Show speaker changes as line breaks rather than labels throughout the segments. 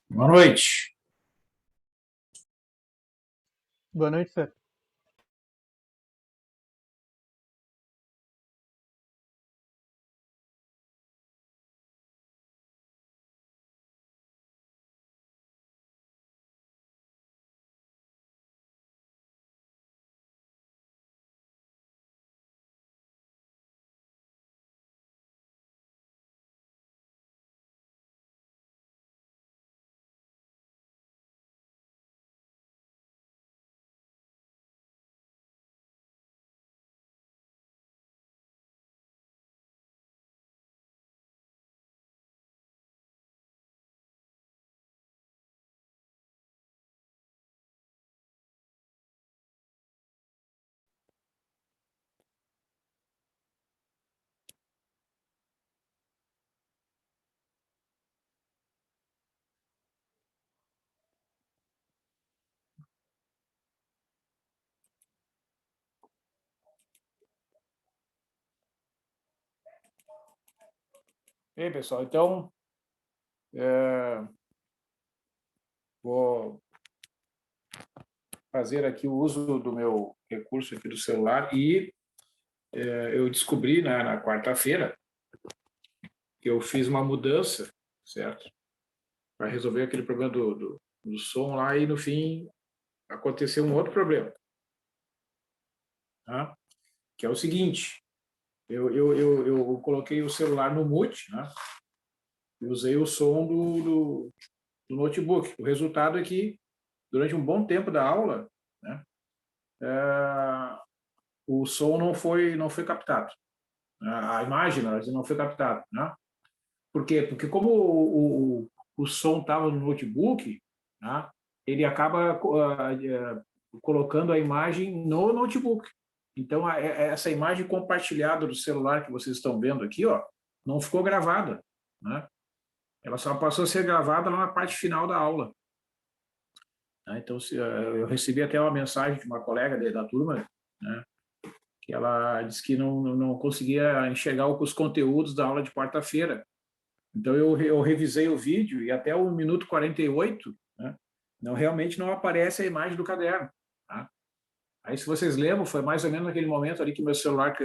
Boa noite.
Boa noite, Seth.
Bem, pessoal, então vou fazer aqui o uso do meu recurso aqui do celular e eu descobri, né, na quarta-feira que eu fiz uma mudança, certo? Para resolver aquele problema do som lá e no fim aconteceu um outro problema, tá? Que é o seguinte, eu coloquei o celular no mute, né? E usei o som do notebook. O resultado é que durante um bom tempo da aula, né, o som não foi captado, a imagem, na verdade, não foi captada, né? Por quê? Porque como o som estava no notebook, né, ele acaba colocando a imagem no notebook. Então, essa imagem compartilhada do celular que vocês estão vendo aqui, ó, não ficou gravada, né? Ela só passou a ser gravada lá na parte final da aula. Então, eu recebi até uma mensagem de uma colega da turma, né, que ela disse que não conseguia enxergar os conteúdos da aula de quarta-feira. Então, eu revisei o vídeo e até o minuto 48, né, realmente não aparece a imagem do caderno. Tá? Aí, se vocês lembram, foi mais ou menos naquele momento ali que meu celular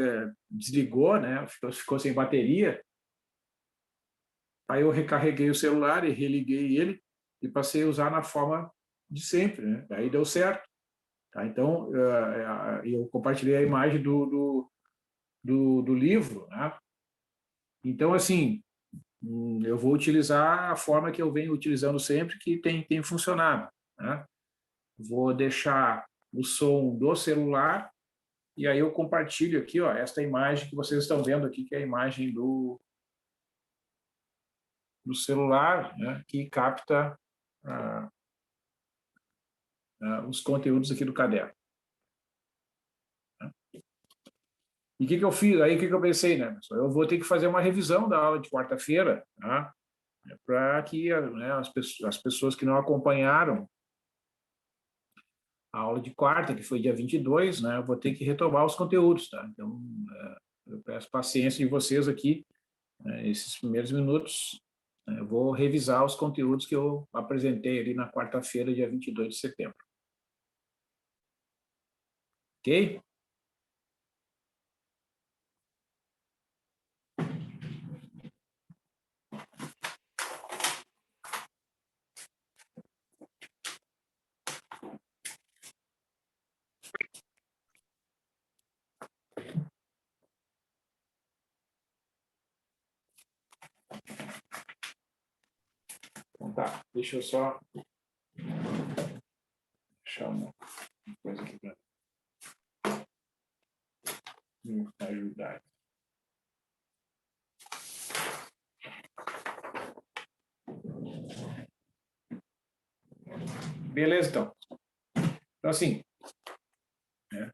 desligou, né, ficou sem bateria. Aí eu recarreguei o celular e religuei ele e passei a usar na forma de sempre, né? Aí deu certo. Tá? Então, eu compartilhei a imagem do livro, né? Então, assim, eu vou utilizar a forma que eu venho utilizando sempre, que tem funcionado, né? Vou deixar o som do celular e aí eu compartilho aqui, ó, esta imagem que vocês estão vendo aqui, que é a imagem do celular, né, que capta os conteúdos aqui do caderno. E o que eu fiz? Aí o que eu pensei, né? Eu vou ter que fazer uma revisão da aula de quarta-feira, tá? Para que, né, as pessoas que não acompanharam a aula de quarta, que foi dia 22, né, eu vou ter que retomar os conteúdos, tá? Então, eu peço paciência de vocês aqui, né, esses primeiros minutos, né, eu vou revisar os conteúdos que eu apresentei ali na quarta-feira, dia 22 de setembro. Ok? Então tá, deixa eu só deixar uma coisa aqui para me ajudar. Beleza, então. Então, assim, né,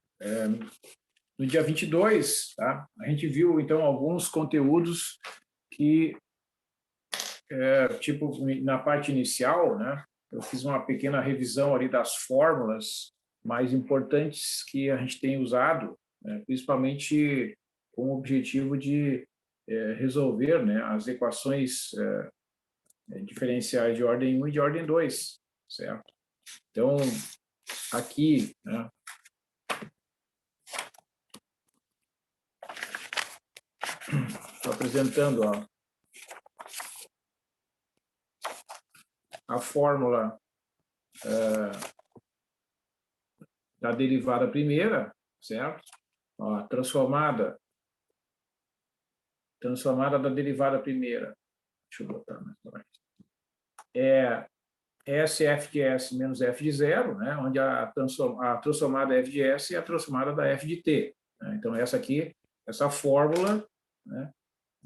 no dia 22, tá, a gente viu, então, alguns conteúdos que, tipo, na parte inicial, né, eu fiz uma pequena revisão ali das fórmulas mais importantes que a gente tem usado, principalmente com o objetivo de resolver, né, as equações diferenciais de ordem 1 e de ordem 2, certo? Então, aqui, né, estou apresentando a fórmula da derivada primeira, certo? Ó, a transformada da derivada primeira, deixa eu botar mais para baixo, é SF de S menos F de zero, né? Onde a transformada F de S é a transformada da F de T. Né? Então, essa fórmula, né,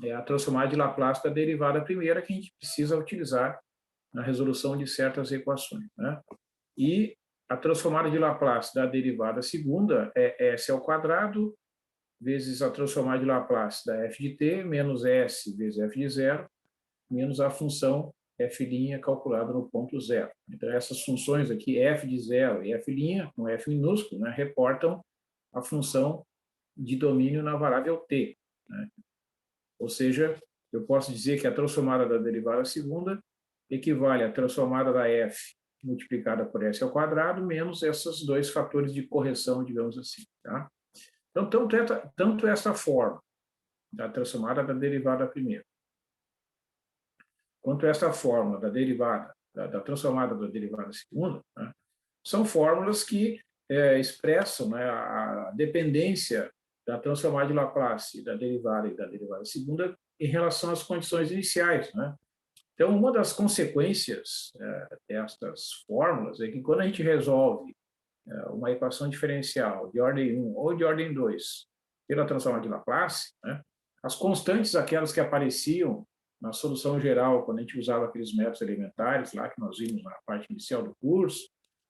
é a transformada de Laplace da derivada primeira que a gente precisa utilizar na resolução de certas equações. Né? E a transformada de Laplace da derivada segunda é S ao quadrado vezes a transformada de Laplace da F de T menos S vezes F de zero menos a função f' calculada no ponto zero. Então, essas funções aqui, f de zero e f', com f minúsculo, né, reportam a função de domínio na variável t. Né? Ou seja, eu posso dizer que a transformada da derivada segunda equivale à transformada da f multiplicada por s ao quadrado menos esses dois fatores de correção, digamos assim. Tá? Então, tanto essa forma da transformada da derivada primeira, quanto esta fórmula da derivada, da transformada da derivada segunda, né, são fórmulas que expressam, né, a dependência da transformada de Laplace da derivada e da derivada segunda em relação às condições iniciais. Né? Então, uma das consequências destas fórmulas é que quando a gente resolve uma equação diferencial de ordem 1 ou de ordem 2 pela transformada de Laplace, né, as constantes, aquelas que apareciam na solução geral, quando a gente usava aqueles métodos elementares lá que nós vimos na parte inicial do curso,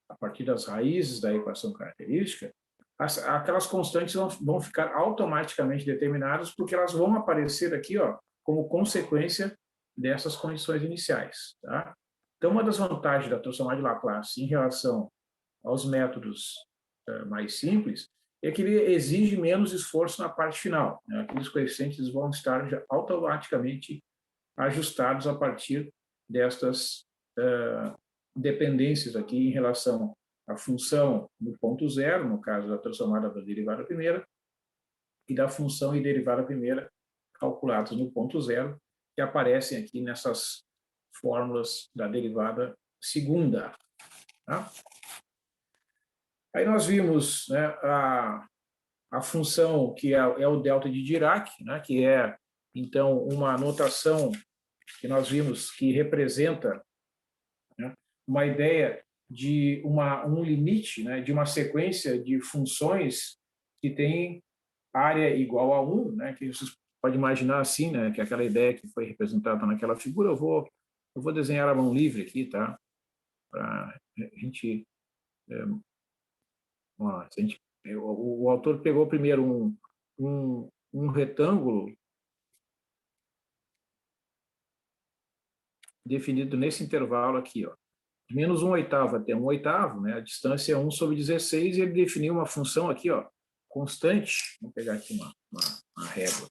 a partir das raízes da equação característica, aquelas constantes vão ficar automaticamente determinadas porque elas vão aparecer aqui, ó, como consequência dessas condições iniciais. Tá? Então, uma das vantagens da transformada de Laplace em relação aos métodos mais simples é que ele exige menos esforço na parte final. Né? Aqueles coeficientes vão estar já automaticamente ajustados a partir destas dependências aqui em relação à função no ponto zero, no caso da transformada da derivada primeira, e da função e derivada primeira calculadas no ponto zero, que aparecem aqui nessas fórmulas da derivada segunda. Tá? Aí nós vimos, né, a função que é o delta de Dirac, né, que é, então, uma notação que nós vimos que representa, né, uma ideia de um limite, né, de uma sequência de funções que tem área igual a 1, né, que vocês podem imaginar assim, né, que é aquela ideia que foi representada naquela figura. Eu vou desenhar a mão livre aqui, tá? Para a gente, o autor pegou primeiro um retângulo definido nesse intervalo aqui, ó, de menos 1/8 até 1/8, né, a distância é 1/16, e ele definiu uma função aqui, ó, constante. Vou pegar aqui uma régua.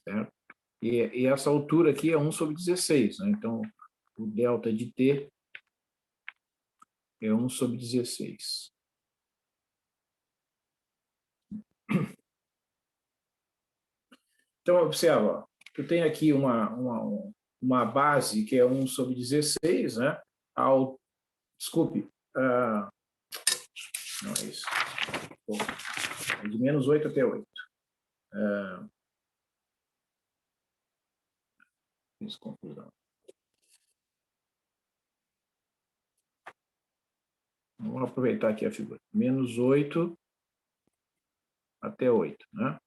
Certo? E essa altura aqui é 1/16, né? Então, o delta de t é 1/16. Então, observa, eu tenho aqui uma base que é 1/16, né? Desculpe, não é isso. É de menos 8 até 8. Fiz confusão. Vamos aproveitar aqui a figura. Menos 8 até 8, né?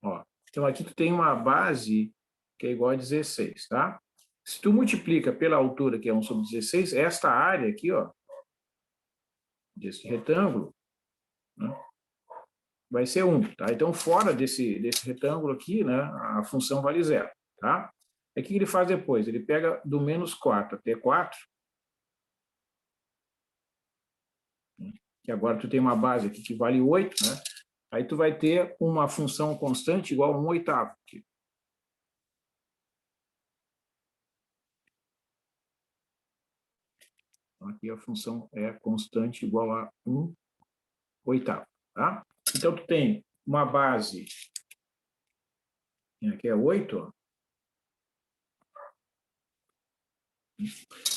Ó, então, aqui tu tem uma base que é igual a 16, tá? Se tu multiplica pela altura, que é 1/16, esta área aqui, ó, desse retângulo, né, vai ser 1, tá? Então, fora desse retângulo aqui, né, a função vale 0, tá? Aí o que ele faz depois? Ele pega do menos 4 até 4, que agora tu tem uma base aqui que vale 8, né? Aí tu vai ter uma função constante igual a 1/8. Então, aqui a função é constante igual a 1/8, tá? Então, tu tem uma base, que é 8, ó,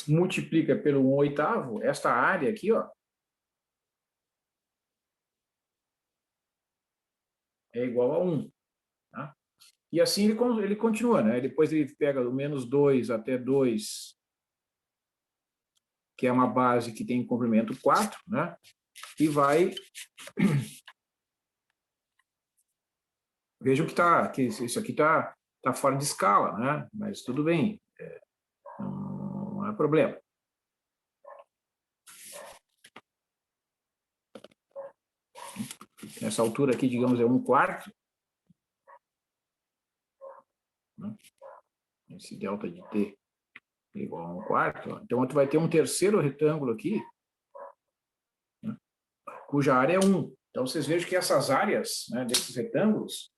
multiplica pelo 1/8, esta área aqui, ó, é igual a 1, tá? E assim ele continua, né? Depois ele pega do menos 2 até 2, que é uma base que tem comprimento 4, né? E vai... Vejam que isso aqui tá fora de escala, né? Mas tudo bem, não é problema. Nessa altura aqui, digamos, é 1/4, né? Esse delta de t é igual a 1/4. Ó. Então, tu vai ter um terceiro retângulo aqui, né, cuja área é 1. Então, vocês vejam que essas áreas, né, desses retângulos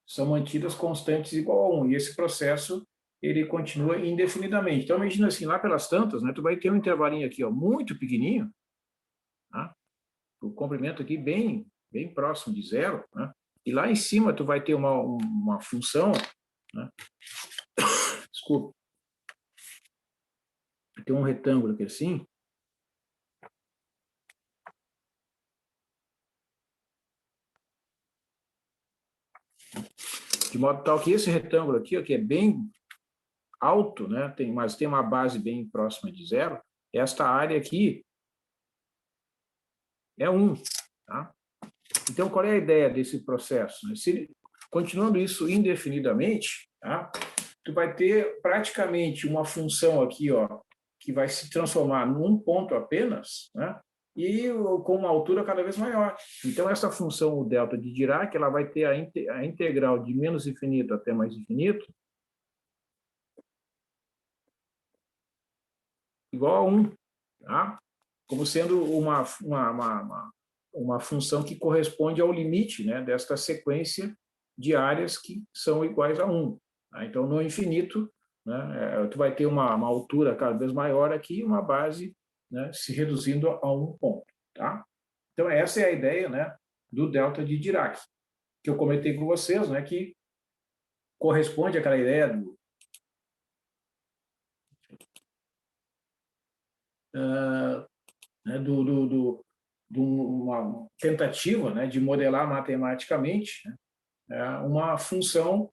são mantidas constantes igual a 1. E esse processo, ele continua indefinidamente. Então, imagina assim, lá pelas tantas, né, tu vai ter um intervalinho aqui, ó, muito pequenininho, tá? O comprimento aqui bem próximo de 0, né? E lá em cima tu vai ter uma função, né? Desculpa, tem um retângulo aqui assim, de modo tal que esse retângulo aqui, ó, que é bem alto, né? Mas tem uma base bem próxima de 0, esta área aqui é 1, tá? Então, qual é a ideia desse processo? Continuando isso indefinidamente, tá? Tu vai ter praticamente uma função aqui, ó, que vai se transformar num ponto apenas, né? E com uma altura cada vez maior. Então, essa função, o delta de Dirac, ela vai ter a integral de menos infinito até mais infinito igual a 1, tá? Como sendo uma função que corresponde ao limite, né, desta sequência de áreas que são iguais a 1. Tá? Então, no infinito, né, tu vai ter uma altura cada vez maior aqui e uma base, né, se reduzindo a 1 ponto. Tá? Então, essa é a ideia, né, do delta de Dirac, que eu comentei com vocês, né, que corresponde àquela ideia né, de uma tentativa, né, de modelar matematicamente, né, uma função,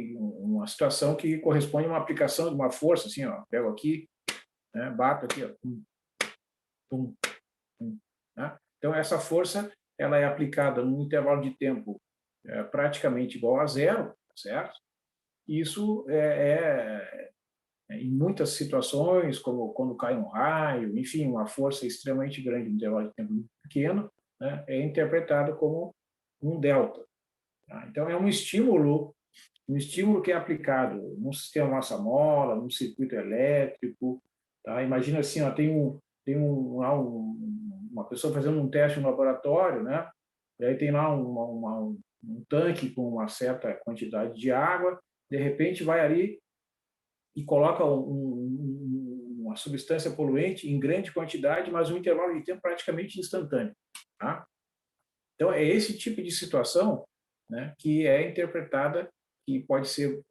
uma situação que corresponde a uma aplicação de uma força, assim, ó, pego aqui, né, bato aqui, ó, pum, pum, né? Então, essa força ela é aplicada num intervalo de tempo praticamente igual a 0, certo? Isso em muitas situações, como quando cai um raio, enfim, uma força extremamente grande no intervalo de tempo muito pequeno, né, é interpretado como um delta. Tá? Então, é um estímulo que é aplicado num sistema massa-mola, num circuito elétrico. Tá? Imagina assim, ó, uma pessoa fazendo um teste no laboratório, né? E aí tem lá um tanque com uma certa quantidade de água, de repente vai ali e coloca uma substância poluente em grande quantidade, mas um intervalo de tempo praticamente instantâneo. Tá? Então, é esse tipo de situação, né, que é interpretada, que pode ser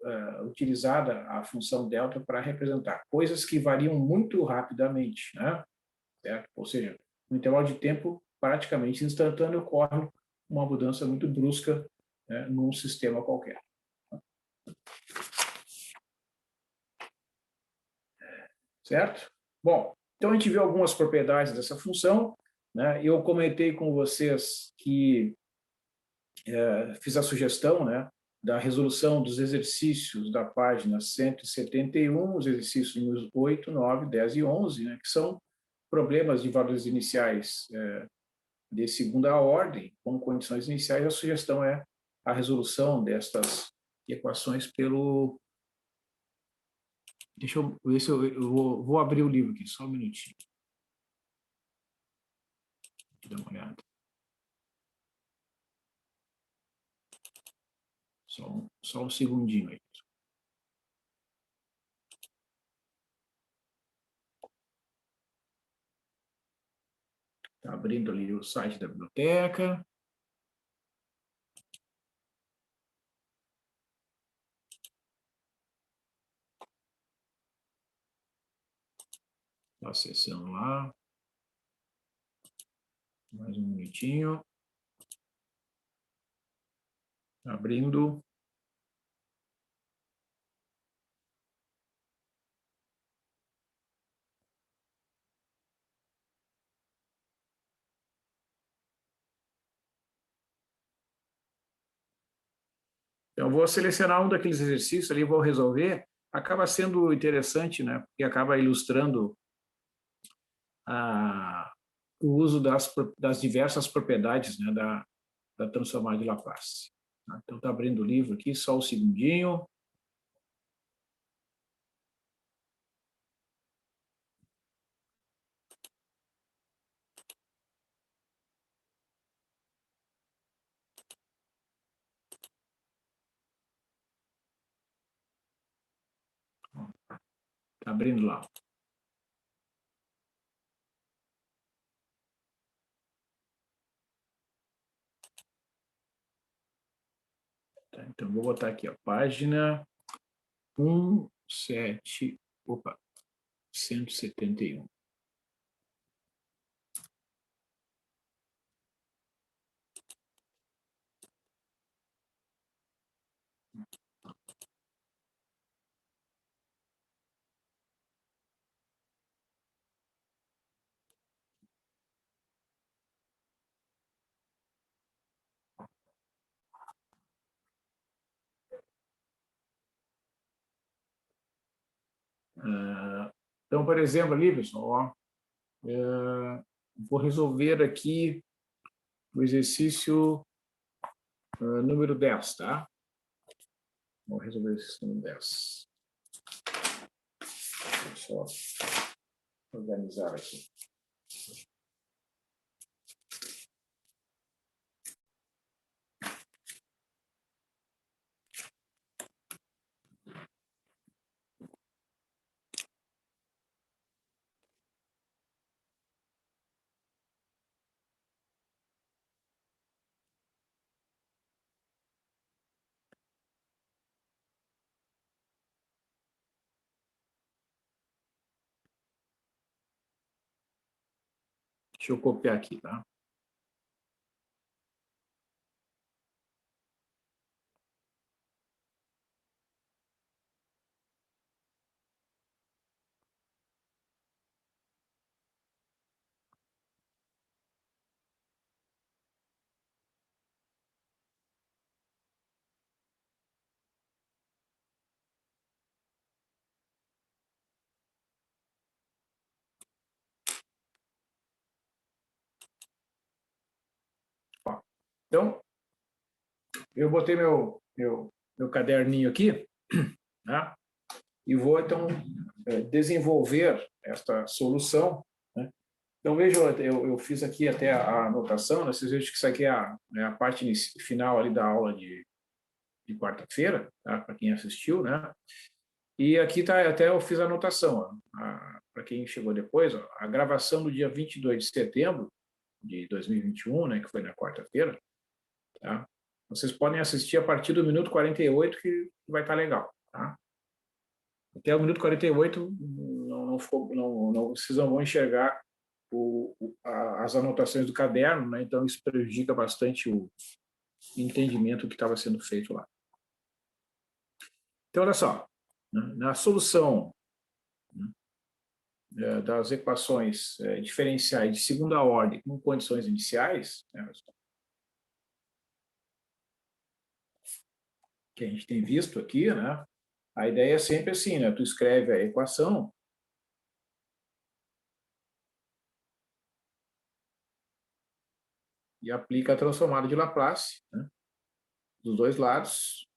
utilizada a função delta para representar coisas que variam muito rapidamente, né? Certo? Ou seja, no intervalo de tempo praticamente instantâneo ocorre uma mudança muito brusca, né, num sistema qualquer. Certo? Bom, então a gente viu algumas propriedades dessa função, né? Eu comentei com vocês que fiz a sugestão, né, da resolução dos exercícios da página 171, os exercícios números 8, 9, 10 e 11, né, que são problemas de valores iniciais de segunda ordem, com condições iniciais. A sugestão é a resolução destas equações pelo Deixa eu ver se eu vou abrir o livro aqui, só um minutinho. Dá uma olhada. Só um segundinho aí. Está abrindo ali o site da biblioteca. Está acessando lá. Mais um minutinho. Abrindo. Então, eu vou selecionar um daqueles exercícios ali, vou resolver. Acaba sendo interessante, né? Porque acaba ilustrando o uso das diversas propriedades, né, da transformada de Laplace. Então, está abrindo o livro aqui, só um segundinho. Está abrindo lá. Tá, então, vou botar aqui a página 171. Então, por exemplo, ali, pessoal, vou resolver aqui o exercício número 10, tá? Vou resolver o exercício número 10. Deixa eu só organizar aqui. Deixa eu copiar aqui, tá? Ó, então, eu botei meu caderninho aqui, né? E vou, então, desenvolver esta solução, né? Então, veja, eu fiz aqui até a anotação, né? Vocês vejam que isso aqui é a parte final ali da aula de quarta-feira, tá? Para quem assistiu, né? E aqui tá, até eu fiz a anotação, para quem chegou depois, ó, a gravação do dia 22 de setembro de 2021, né? Que foi na quarta-feira, tá? Vocês podem assistir a partir do minuto 48, que vai estar legal, tá? Até o minuto 48, vocês não vão enxergar as anotações do caderno, né? Então isso prejudica bastante o entendimento que estava sendo feito lá. Então, olha só, né? Na solução, né, das equações diferenciais de segunda ordem com condições iniciais, né, que a gente tem visto aqui, né? A ideia é sempre assim, né? Tu escreve a equação e aplica a transformada de Laplace, né, dos dois lados.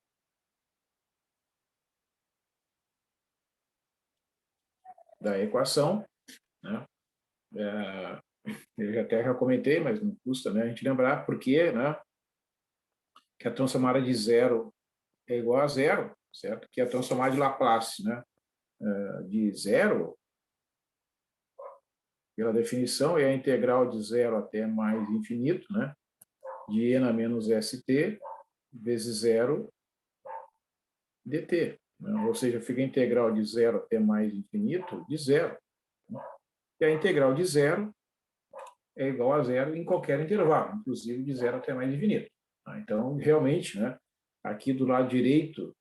da equação, né? Eu já comentei, mas não custa, né, a gente lembrar porque, né, que a transformada de zero é igual a zero, certo? Que a transformada de Laplace, né, de zero, pela definição, é a integral de zero até mais infinito, né, de n a menos st vezes zero dt. Né? Ou seja, fica a integral de zero até mais infinito de zero. Né? E a integral de zero é igual a zero em qualquer intervalo, inclusive de zero até mais infinito. Tá? Então, realmente, né, aqui do lado direito,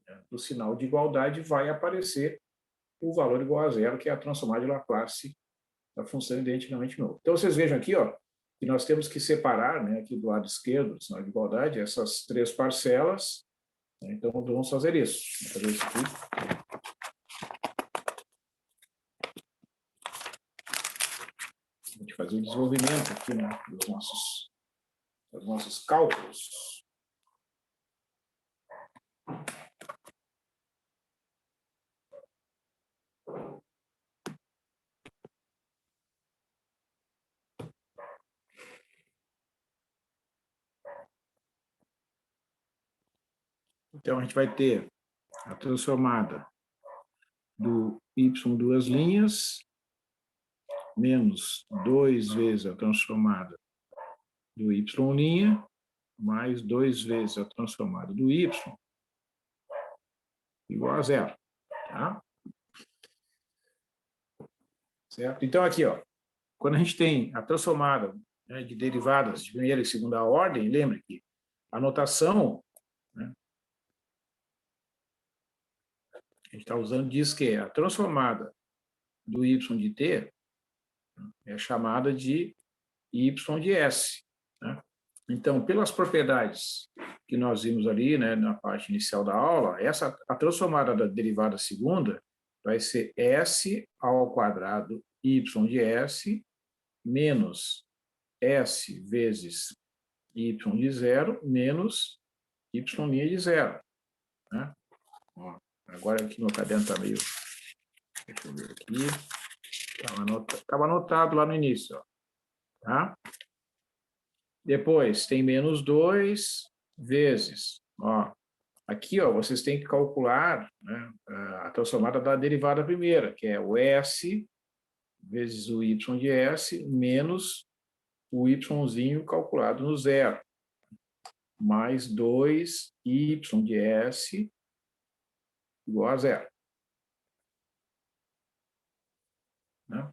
né, do sinal de igualdade vai aparecer o valor igual a zero, que é a transformada de Laplace da função identicamente nulo. Então, vocês vejam aqui, ó, que nós temos que separar, né, aqui do lado esquerdo do sinal de igualdade, essas três parcelas. Né? Então, vamos fazer isso. Vamos fazer isso aqui. A gente fazer o desenvolvimento aqui, né, dos nossos cálculos. Então, a gente vai ter a transformada do y duas linhas, menos 2 vezes a transformada do y' mais 2 vezes a transformada do y igual a zero. Tá? Certo? Então, aqui, ó, quando a gente tem a transformada, né, de derivadas de primeira e segunda ordem, lembre que a notação, né, a gente está usando, diz que a transformada do y de t é chamada de y de s. Né? Então, pelas propriedades que nós vimos ali, né, na parte inicial da aula, a transformada da derivada segunda vai ser s ao quadrado y de s menos s vezes y de zero menos y' de zero. Né? Ó, agora aqui no caderno está meio... Deixa eu ver aqui. Estava anotado lá no início. Ó, tá? Depois tem menos 2 vezes. Ó, aqui, ó, vocês têm que calcular, né, a transformada da derivada primeira, que é o s vezes o y de s menos o yzinho calculado no zero, mais 2y de s igual a zero. Né?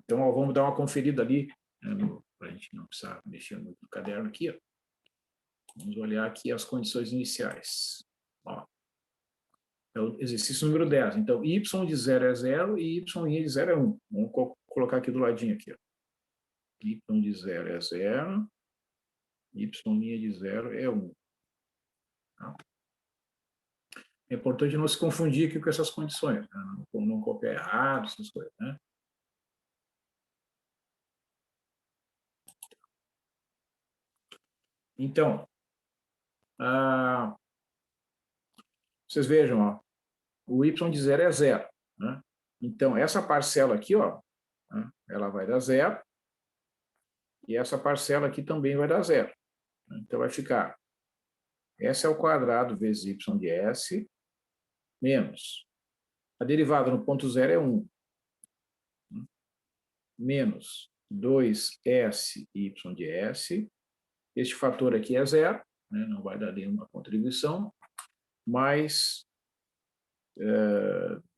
Então, ó, vamos dar uma conferida ali, né, para a gente não precisar mexer muito no caderno aqui. Ó. Vamos olhar aqui as condições iniciais. Ó. É o exercício número 10. Então, y de 0 é 0 e y' de 0 é 1. Vamos colocar aqui do ladinho. Aqui, ó. Y de 0 é 0, y' de 0 é 1. Tá? É importante não se confundir aqui com essas condições, né? Não copiar errado, essas coisas. Né? Então, vocês vejam, ó, o y de 0 é 0. Né? Então, essa parcela aqui, ó, né, ela vai dar 0, e essa parcela aqui também vai dar 0. Então, vai ficar s ao quadrado vezes y de s menos. A derivada no ponto zero é 1. Menos 2s y de s. Este fator aqui é 0, né, não vai dar nenhuma contribuição, mais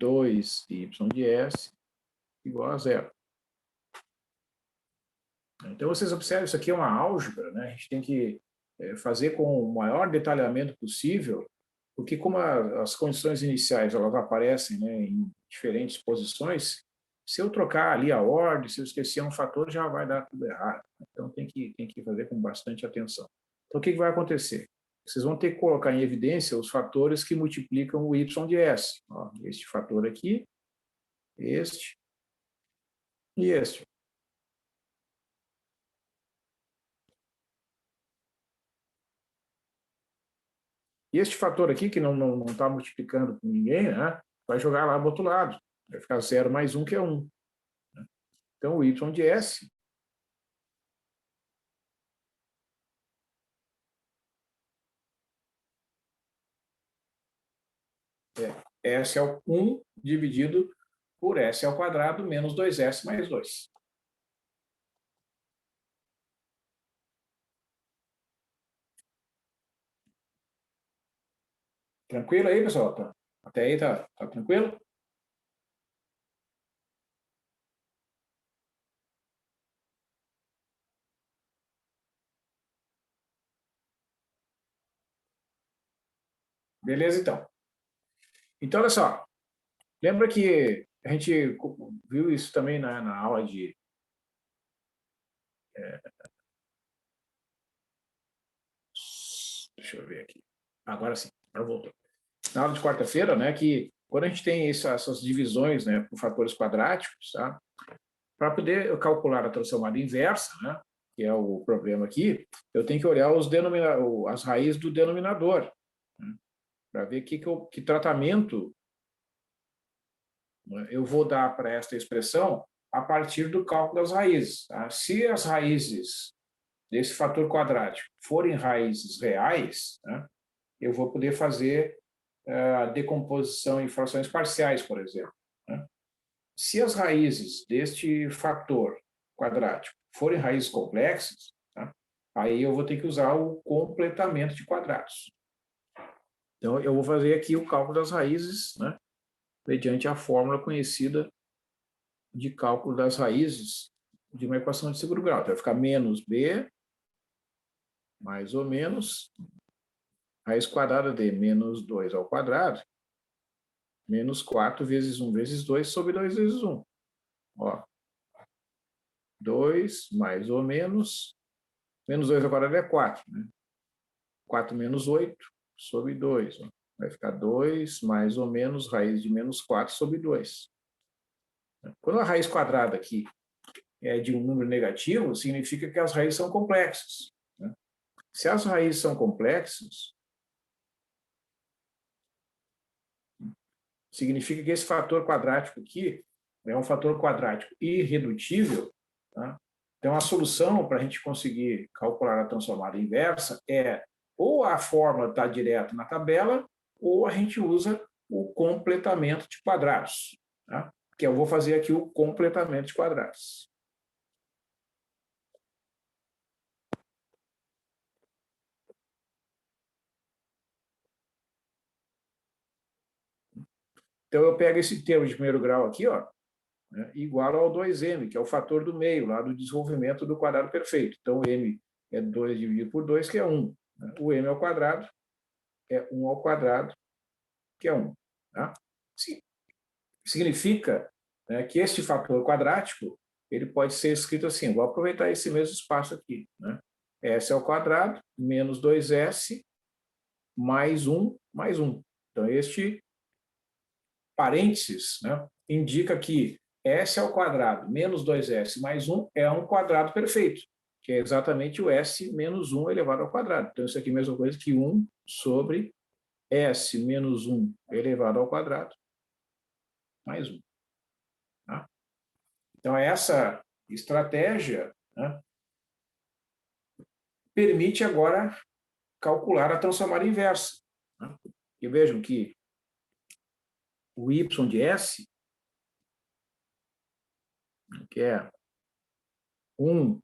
2y de s igual a 0. Então, vocês observam, isso aqui é uma álgebra, né? A gente tem que fazer com o maior detalhamento possível, porque como as condições iniciais elas aparecem, né, em diferentes posições, se eu trocar ali a ordem, se eu esquecer um fator, já vai dar tudo errado. Então, tem que fazer com bastante atenção. Então, o que vai acontecer? Vocês vão ter que colocar em evidência os fatores que multiplicam o y de s. Ó, este fator aqui, este e este. E este fator aqui, que não está multiplicando com ninguém, né, vai jogar lá do outro lado. Vai ficar 0 mais 1, que é 1. Então, o y de S S é o 1 dividido por S ao quadrado menos 2S mais 2. Tranquilo aí, pessoal? Até aí tá tranquilo? Beleza, então. Então, olha só. Lembra que a gente viu isso também na aula de... Deixa eu ver aqui. Agora sim, agora voltou. Na aula de quarta-feira, né, que quando a gente tem essas divisões, né, por fatores quadráticos, tá? Para poder calcular a transformada inversa, né, que é o problema aqui, eu tenho que olhar as raízes do denominador, né, para ver que tratamento, né, eu vou dar para esta expressão a partir do cálculo das raízes. Tá? Se as raízes desse fator quadrático forem raízes reais, né, eu vou poder fazer a decomposição em frações parciais, por exemplo. Né? Se as raízes deste fator quadrático forem raízes complexas, tá? Aí eu vou ter que usar o completamento de quadrados. Então, eu vou fazer aqui o cálculo das raízes, né, mediante a fórmula conhecida de cálculo das raízes de uma equação de segundo grau. Então, vai ficar menos b, mais ou menos, raiz quadrada de menos 2 ao quadrado, menos 4 vezes 1 vezes 2 sobre 2 vezes 1. Ó, 2 mais ou menos, menos 2 ao quadrado é 4, né? 4 menos 8 sobre 2. Ó. Vai ficar 2 mais ou menos raiz de menos 4 sobre 2. Quando a raiz quadrada aqui é de um número negativo, significa que as raízes são complexas. Né? Se as raízes são complexas, significa que esse fator quadrático aqui é um fator quadrático irredutível. Tá? Então, a solução para a gente conseguir calcular a transformada inversa é ou a fórmula está direto na tabela, ou a gente usa o completamento de quadrados. Tá? Que eu vou fazer aqui o completamento de quadrados. Então, eu pego esse termo de primeiro grau aqui, ó, né, igual ao 2m, que é o fator do meio, lá do desenvolvimento do quadrado perfeito. Então, m é 2 dividido por 2, que é 1. Né? O m ao quadrado é 1 ao quadrado, que é 1. Tá? Significa, né, que este fator quadrático ele pode ser escrito assim. Vou aproveitar esse mesmo espaço aqui. Né? S ao quadrado menos 2s mais 1 mais 1. Então, este parênteses, né, indica que S ao quadrado menos 2S mais 1 é um quadrado perfeito, que é exatamente o S menos 1 elevado ao quadrado. Então, isso aqui é a mesma coisa que 1 sobre S menos 1 elevado ao quadrado mais 1. Tá? Então, essa estratégia, né, permite agora calcular a transformada inversa. Né? E vejam que o y de S, que é 1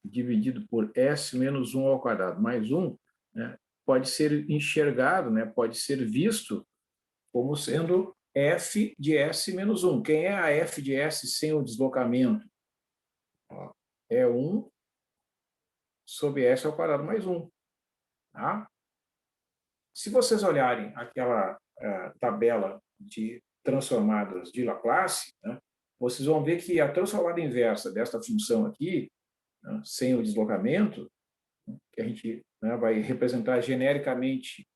dividido por S menos 1 ao quadrado mais 1, né, pode ser enxergado, né, pode ser visto como sendo f de S menos 1. Quem é a f de S sem o deslocamento? É 1 sobre S ao quadrado mais 1. Tá? Se vocês olharem aquela tabela de transformadas de Laplace, né, vocês vão ver que a transformada inversa desta função aqui, né, sem o deslocamento, que a gente, né, vai representar genericamente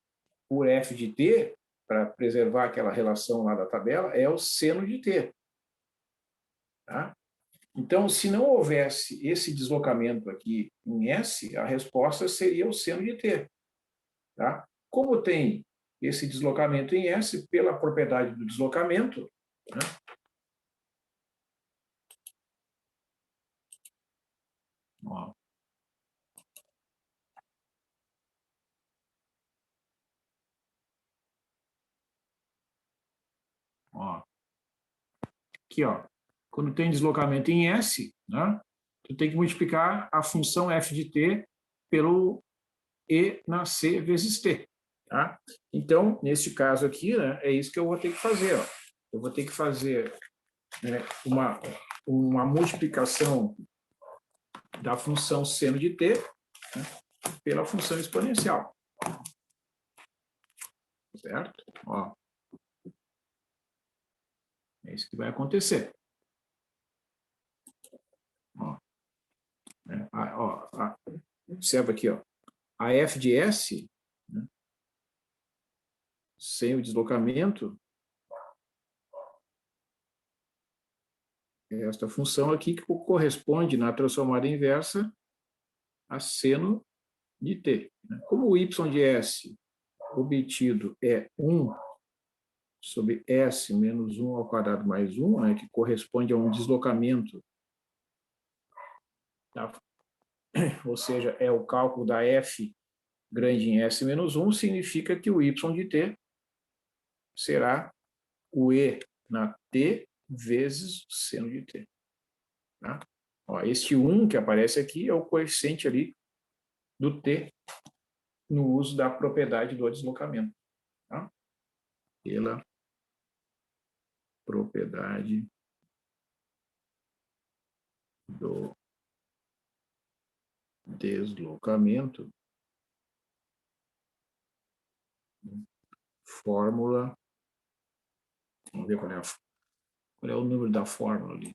por f de t, para preservar aquela relação lá da tabela, é o seno de t. Tá? Então, se não houvesse esse deslocamento aqui em S, a resposta seria o seno de t. Tá? Como tem esse deslocamento em S, pela propriedade do deslocamento, né? Ó. Ó. Aqui, ó. Quando tem deslocamento em S, né, tu tem que multiplicar a função f de t pelo E na C vezes T. Tá? Então, nesse caso aqui, né, é isso que eu vou ter que fazer. Ó. Eu vou ter que fazer, né, uma multiplicação da função seno de t, né, pela função exponencial. Certo? Ó. É isso que vai acontecer. Ó. Observa aqui, ó. A f de S, né, sem o deslocamento, é esta função aqui que corresponde na transformada inversa a seno de t. Como o y de S obtido é 1 sobre S menos 1 ao quadrado mais 1, né, que corresponde a um deslocamento, tá? Ou seja, é o cálculo da F grande em S menos 1, significa que o y de t será o E na t vezes seno de t. Tá? Ó, este 1 que aparece aqui é o coeficiente ali do t no uso da propriedade do deslocamento. Tá? Pela propriedade do deslocamento, fórmula, vamos ver qual é o número da fórmula ali.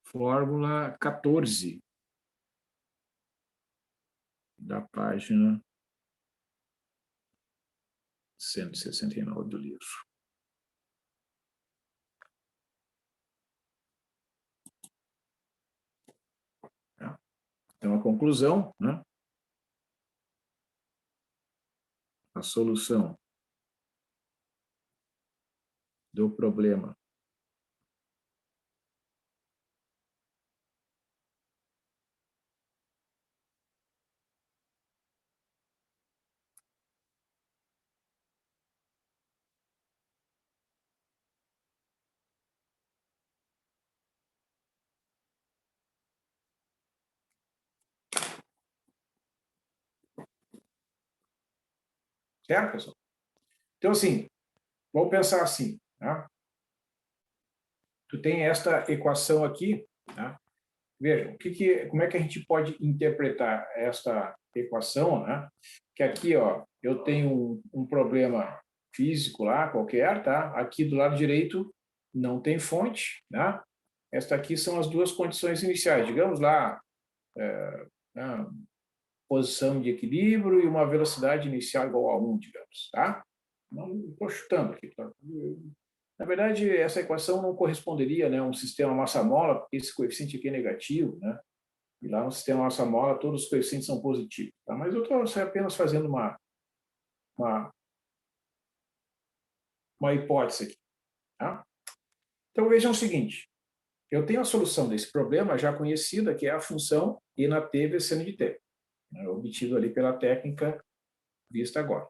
Fórmula 14 da página 169 do livro. Tá? Então, a conclusão, né? A solução do problema certo, pessoal? Então, assim, vamos pensar assim, tá? Tu tem esta equação aqui, tá? Veja, como é que a gente pode interpretar esta equação, né? Que aqui, ó, eu tenho um problema físico lá, qualquer, tá? Aqui do lado direito não tem fonte, né? Esta aqui são as duas condições iniciais, digamos lá, né, posição de equilíbrio e uma velocidade inicial igual a 1, digamos, tá? Não estou chutando aqui, tá? Na verdade, essa equação não corresponderia, né, a um sistema massa-mola, porque esse coeficiente aqui é negativo, né? E lá no sistema massa-mola todos os coeficientes são positivos, tá? Mas eu estou apenas fazendo uma, uma hipótese aqui, tá? Então vejam o seguinte, eu tenho a solução desse problema já conhecida, que é a função e na t vezes seno de t, né, obtido ali pela técnica vista agora.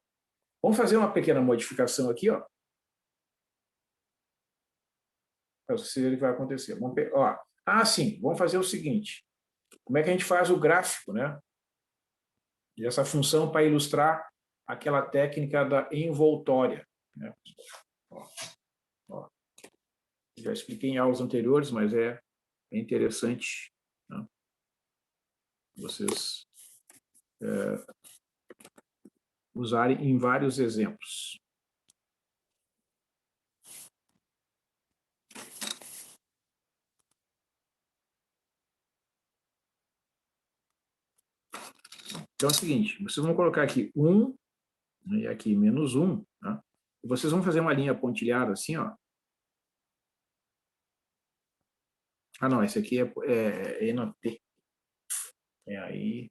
Vamos fazer uma pequena modificação aqui, ó. Para você ver o que vai acontecer. Sim, vamos fazer o seguinte. Como é que a gente faz o gráfico, né? Dessa função para ilustrar aquela técnica da envoltória, né? Ó, ó. Já expliquei em aulas anteriores, mas é interessante, né, vocês usarem em vários exemplos. Então é o seguinte, vocês vão colocar aqui 1, né, e aqui menos 1, tá? E vocês vão fazer uma linha pontilhada assim, ó. Ah, não, esse aqui é E na T. Aí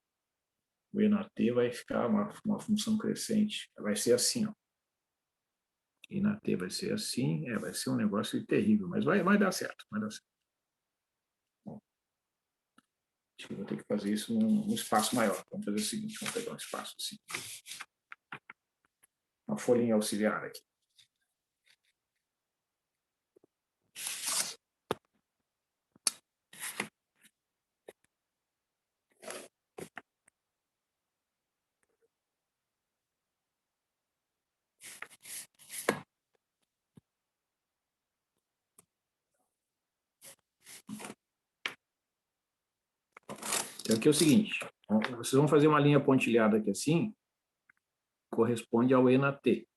o E na T vai ficar uma função crescente. Vai ser assim, ó. E na T vai ser assim, vai ser um negócio terrível, mas vai dar certo, vai dar certo. Bom, acho que eu vou ter que fazer isso num espaço maior. Vamos fazer o seguinte, vamos pegar um espaço assim. Uma folhinha auxiliar aqui. Então, aqui é o seguinte, vocês vão fazer uma linha pontilhada aqui assim, corresponde ao E na T.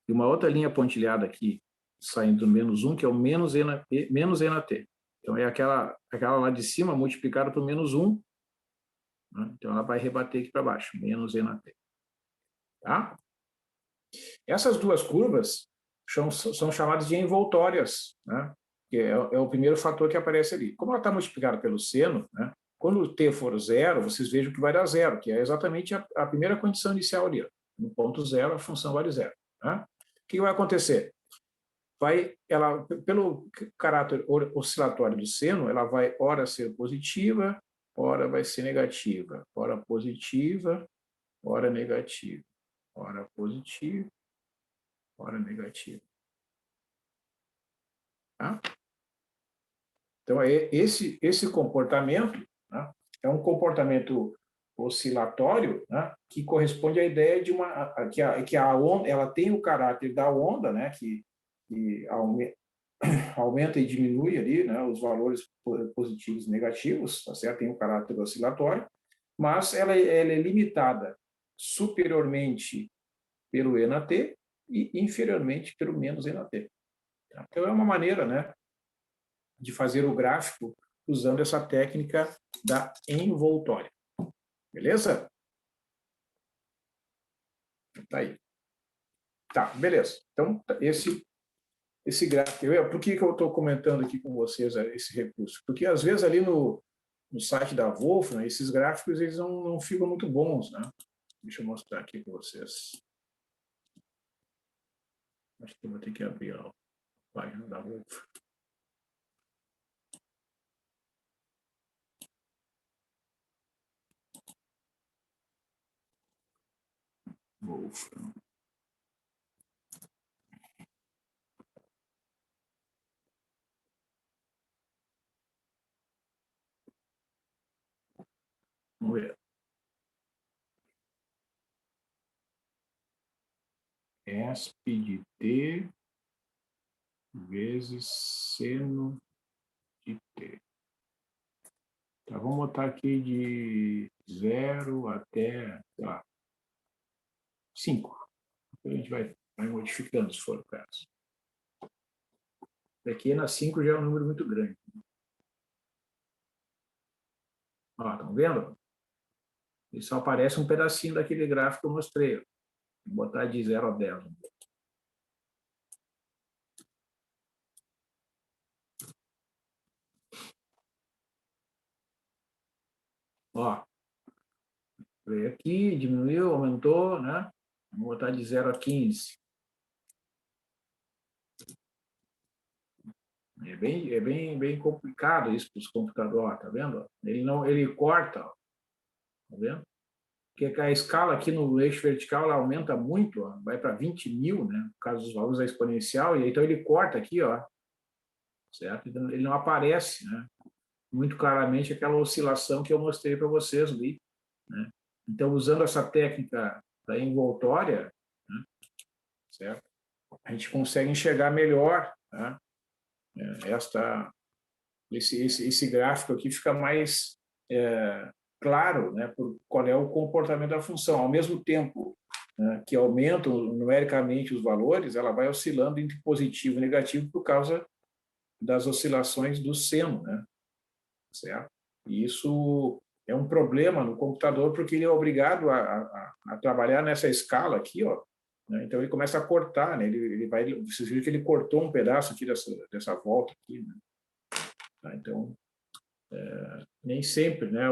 E uma outra linha pontilhada aqui, saindo do -1, que é o menos E na T. Então, é aquela lá de cima multiplicada por -1. Né? Então, ela vai rebater aqui para baixo, menos E na T. Tá? Essas duas curvas são chamadas de envoltórias, né? Que é o primeiro fator que aparece ali. Como ela está multiplicada pelo seno, né? Quando o t for zero, vocês vejam que vai dar zero, que é exatamente a primeira condição inicial ali. Ó. No ponto zero, a função vale zero. Né? O que vai acontecer? Pelo caráter oscilatório do seno, ela vai ora ser positiva, ora vai ser negativa, ora positiva, ora negativa, ora positiva, ora negativa. Tá? Então, esse comportamento, né, é um comportamento oscilatório, né, que corresponde à ideia de que a onda ela tem o caráter da onda, né, que aumenta e diminui ali, né, os valores positivos e negativos, tá certo? Tem um caráter oscilatório, mas ela é limitada superiormente pelo E na T e inferiormente pelo menos E na T. Então, é uma maneira, né, de fazer o gráfico usando essa técnica da envoltória. Beleza? Tá aí. Tá, beleza. Então, esse gráfico... Por que eu estou comentando aqui com vocês esse recurso? Porque, às vezes, ali no site da Wolfram, esses gráficos eles não ficam muito bons, né? Deixa eu mostrar aqui para vocês. Acho que eu vou ter que abrir a página da Wolfram. Wolfram. Vamos ver. ESP de T vezes seno de T. Tá, vamos botar aqui de 0 até, sei lá, 5. A gente vai modificando, se for o caso. Daqui na 5 já é um número muito grande. Ó, estão vendo? E só aparece um pedacinho daquele gráfico que eu mostrei. Ó. Vou botar de 0 a 10. Ó, veio aqui, diminuiu, aumentou, né? Vamos botar de 0 a 15. Bem complicado isso para os computadores, tá vendo? Ele corta, ó, tá vendo? Porque a escala aqui no eixo vertical ela aumenta muito, ó, vai para 20.000, né? No caso dos valores da exponencial, e então ele corta aqui, ó, certo? Então, ele não aparece, né? Muito claramente aquela oscilação que eu mostrei para vocês ali, né? Então, usando essa técnica da envoltória, né? Certo? A gente consegue enxergar melhor, né? Esse gráfico aqui fica mais claro, né, por qual é o comportamento da função. Ao mesmo tempo, né, que aumentam numericamente os valores, ela vai oscilando entre positivo e negativo por causa das oscilações do seno, né? Certo? E isso é um problema no computador porque ele é obrigado a trabalhar nessa escala aqui, ó. Né? Então ele começa a cortar, né? Vocês viram que ele cortou um pedaço aqui dessa volta aqui, né? Tá? Então nem sempre, né,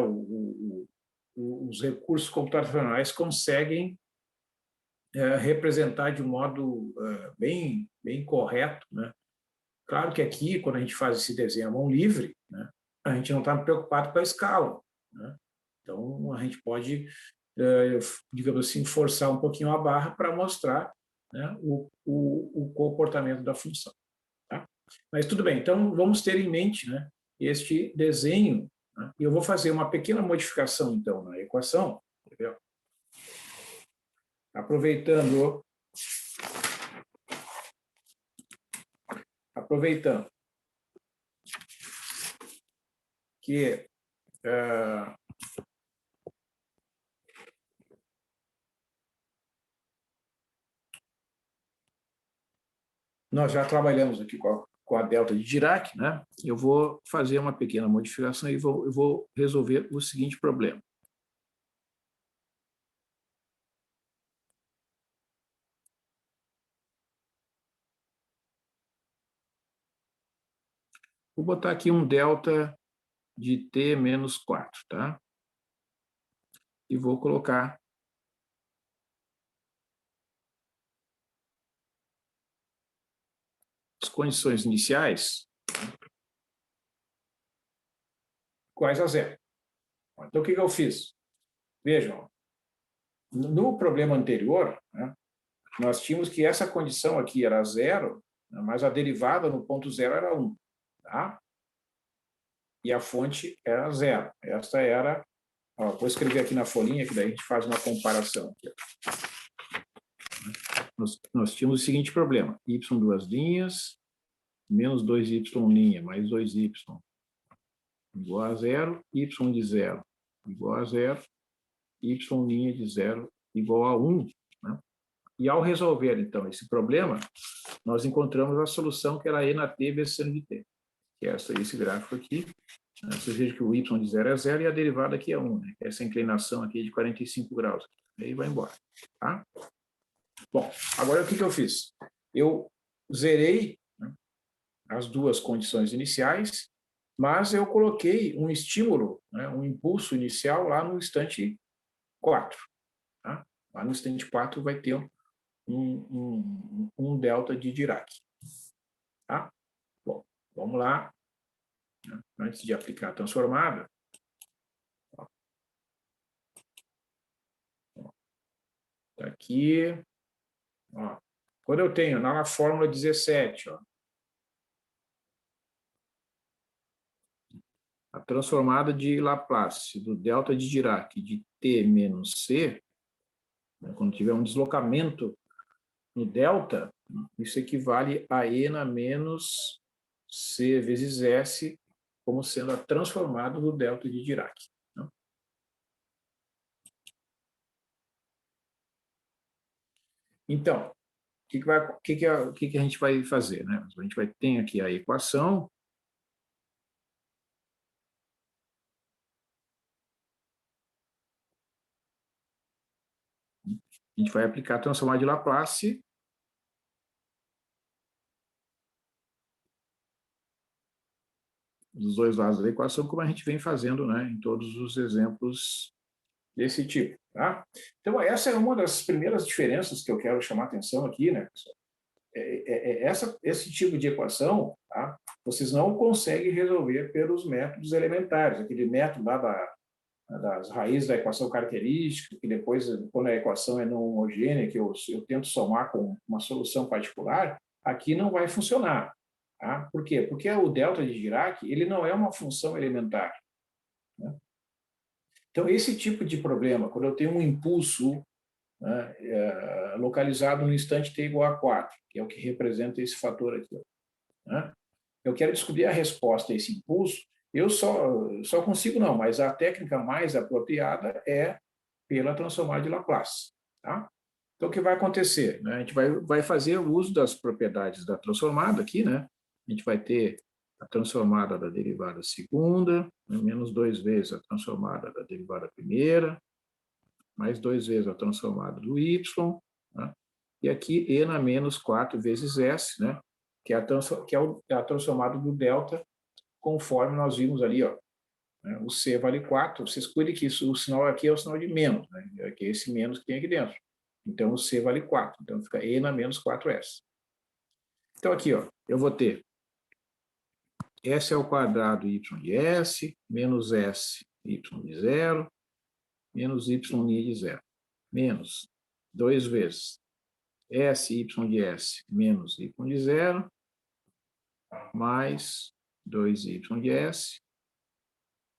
os recursos computacionais conseguem representar de um modo bem correto, né? Claro que aqui, quando a gente faz esse desenho à mão livre, né, a gente não está preocupado com a escala, né? Então, a gente pode, digamos assim, forçar um pouquinho a barra para mostrar, né, o comportamento da função. Tá? Mas tudo bem, então vamos ter em mente, né, este desenho, né, e eu vou fazer uma pequena modificação, então, na equação, entendeu? Aproveitando que nós já trabalhamos aqui com a delta de Dirac, né? Eu vou fazer uma pequena modificação e eu vou resolver o seguinte problema. Vou botar aqui um delta de t menos 4, tá? E vou colocar as condições iniciais iguais a zero. Então, o que eu fiz? Vejam, no problema anterior, né, nós tínhamos que essa condição aqui era zero, né, mas a derivada no ponto zero era 1, tá? E a fonte era zero. Esta era... vou escrever aqui na folhinha, que daí a gente faz uma comparação. Aqui. Nós tínhamos o seguinte problema: y duas linhas, menos 2y linha, mais 2y igual a zero, y de zero igual a zero, y linha de zero igual a 1. Né? E ao resolver, então, esse problema, nós encontramos a solução que era e na t vezes seno de t, que é esse gráfico aqui. Você veja que o y de zero é zero e a derivada aqui é 1, né? Essa inclinação aqui é de 45 graus. Aí vai embora. Tá? Bom, agora o que eu fiz? Eu zerei, né, as duas condições iniciais, mas eu coloquei um estímulo, né, um impulso inicial lá no instante 4. Tá? Lá no instante 4 vai ter um delta de Dirac. Tá? Bom, vamos lá. Antes de aplicar a transformada, está aqui. Ó, quando eu tenho na fórmula 17, ó, a transformada de Laplace do delta de Dirac de t menos c, né, quando tiver um deslocamento no delta, isso equivale a e na menos c vezes s, como sendo a transformada do delta de Dirac. Né? Então, o que a gente vai fazer? Né? A gente vai ter aqui a equação. A gente vai aplicar a transformada de Laplace dos dois lados da equação, como a gente vem fazendo, né, em todos os exemplos desse tipo. Tá? Então, essa é uma das primeiras diferenças que eu quero chamar a atenção aqui, né, pessoal? Esse tipo de equação, tá, vocês não conseguem resolver pelos métodos elementares, aquele método lá das raízes da equação característica, que depois, quando a equação é não homogênea, que eu tento somar com uma solução particular, aqui não vai funcionar. Tá? Por quê? Porque o delta de Dirac ele não é uma função elementar. Né? Então, esse tipo de problema, quando eu tenho um impulso, né, localizado no instante t igual a 4, que é o que representa esse fator aqui, né? Eu quero descobrir a resposta a esse impulso, eu só consigo não, mas a técnica mais apropriada é pela transformada de Laplace. Tá? Então, o que vai acontecer? Né? A gente vai fazer o uso das propriedades da transformada aqui, né? A gente vai ter a transformada da derivada segunda, né? Menos 2 vezes a transformada da derivada primeira, mais 2 vezes a transformada do y, né? E aqui e na menos 4 vezes s, né? Que é a transformada do delta, conforme nós vimos ali, ó. Né? O c vale 4, vocês cuidem que o sinal aqui é o sinal de menos, né? Que é esse menos que tem aqui dentro. Então, o C vale 4. Então, fica E na menos 4S. Então, aqui, ó, eu vou ter S ao quadrado y de S, menos S y de 0, menos y' de 0, menos 2 vezes S y de S menos y de 0, mais 2y de S,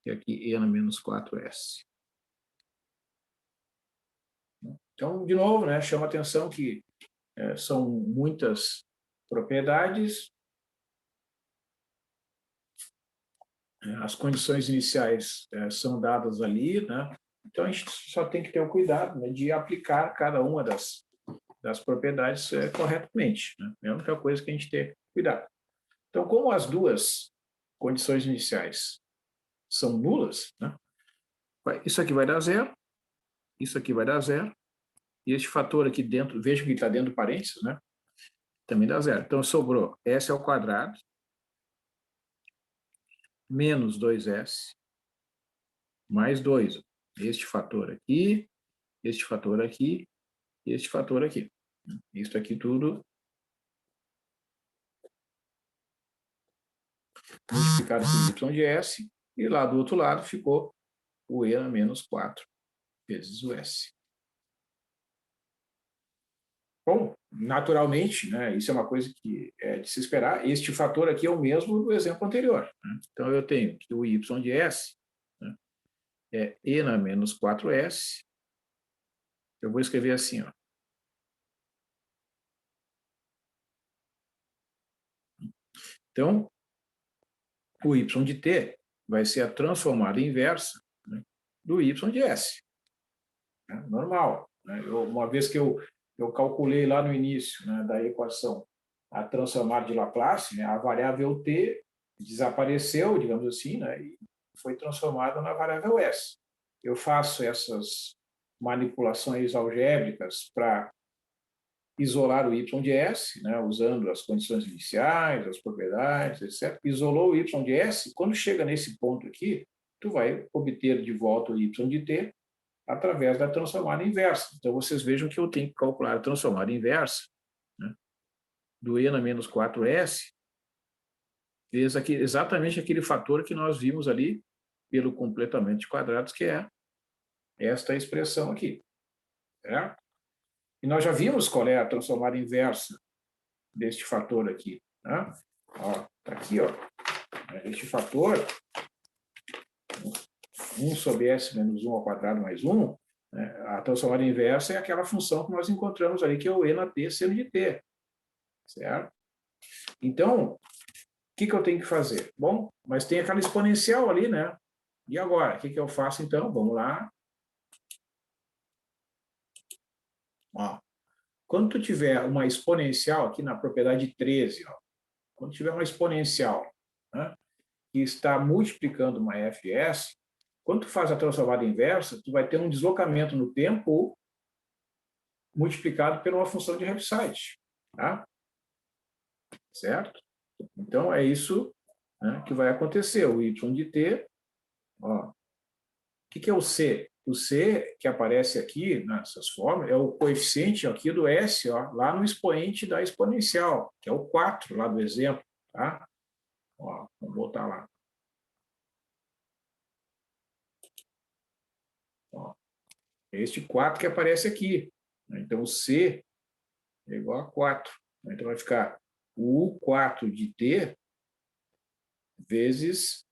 e aqui E na menos 4S. Então, de novo, né, chama atenção que são muitas propriedades, as condições iniciais são dadas ali, né? Então a gente só tem que ter o cuidado, né, de aplicar cada uma das propriedades corretamente, né? É a única coisa que a gente tem que cuidar. Então, como as duas condições iniciais são nulas, né? Isso aqui vai dar zero, isso aqui vai dar zero, e este fator aqui dentro, veja que está dentro do parênteses, né? Também dá zero. Então, sobrou S ao quadrado menos 2S mais 2. Este fator aqui, este fator aqui, este fator aqui. Isso aqui tudo multiplicado por y de S, e lá do outro lado ficou o E na menos 4 vezes o S. Bom, naturalmente, né, isso é uma coisa que é de se esperar, este fator aqui é o mesmo do exemplo anterior. Né? Então, eu tenho que o y de S, né, é E na menos 4S, eu vou escrever assim, ó. Então, o y de t vai ser a transformada inversa, né, do y de S. Né, normal. Né? Uma vez que eu calculei lá no início, né, da equação a transformada de Laplace, né, a variável t desapareceu, digamos assim, né, e foi transformada na variável S. Eu faço essas manipulações algébricas para isolar o y de S, né, usando as condições iniciais, as propriedades, etc. Isolou o y de S, quando chega nesse ponto aqui, tu vai obter de volta o y de t através da transformada inversa. Então, vocês vejam que eu tenho que calcular a transformada inversa, né, do E na menos 4S, vezes aqui, exatamente aquele fator que nós vimos ali pelo completamento de quadrados, que é esta expressão aqui. Certo? E nós já vimos qual é a transformada inversa deste fator aqui. Né? Ó, tá aqui, ó. Este fator, 1 sobre S menos 1 ao quadrado mais 1, né? A transformada inversa é aquela função que nós encontramos ali, que é o E na t seno de t. Certo? Então, o que eu tenho que fazer? Bom, mas tem aquela exponencial ali, né? E agora? O que eu faço, então? Vamos lá. Ó, quando tu tiver uma exponencial aqui na propriedade 13, ó, quando tiver uma exponencial, né, que está multiplicando uma fs, quando tu faz a transformada inversa, tu vai ter um deslocamento no tempo multiplicado por uma função de Heaviside. Tá? Certo? Então, é isso, né, que vai acontecer. O y de t, ó, o que é o c? O c, que aparece aqui nessas formas, é o coeficiente aqui do s, ó, lá no expoente da exponencial, que é o 4 lá do exemplo. Tá? Ó, vamos voltar lá. Ó, é este 4 que aparece aqui. Então, o c é igual a 4. Então, vai ficar o U4 de t vezes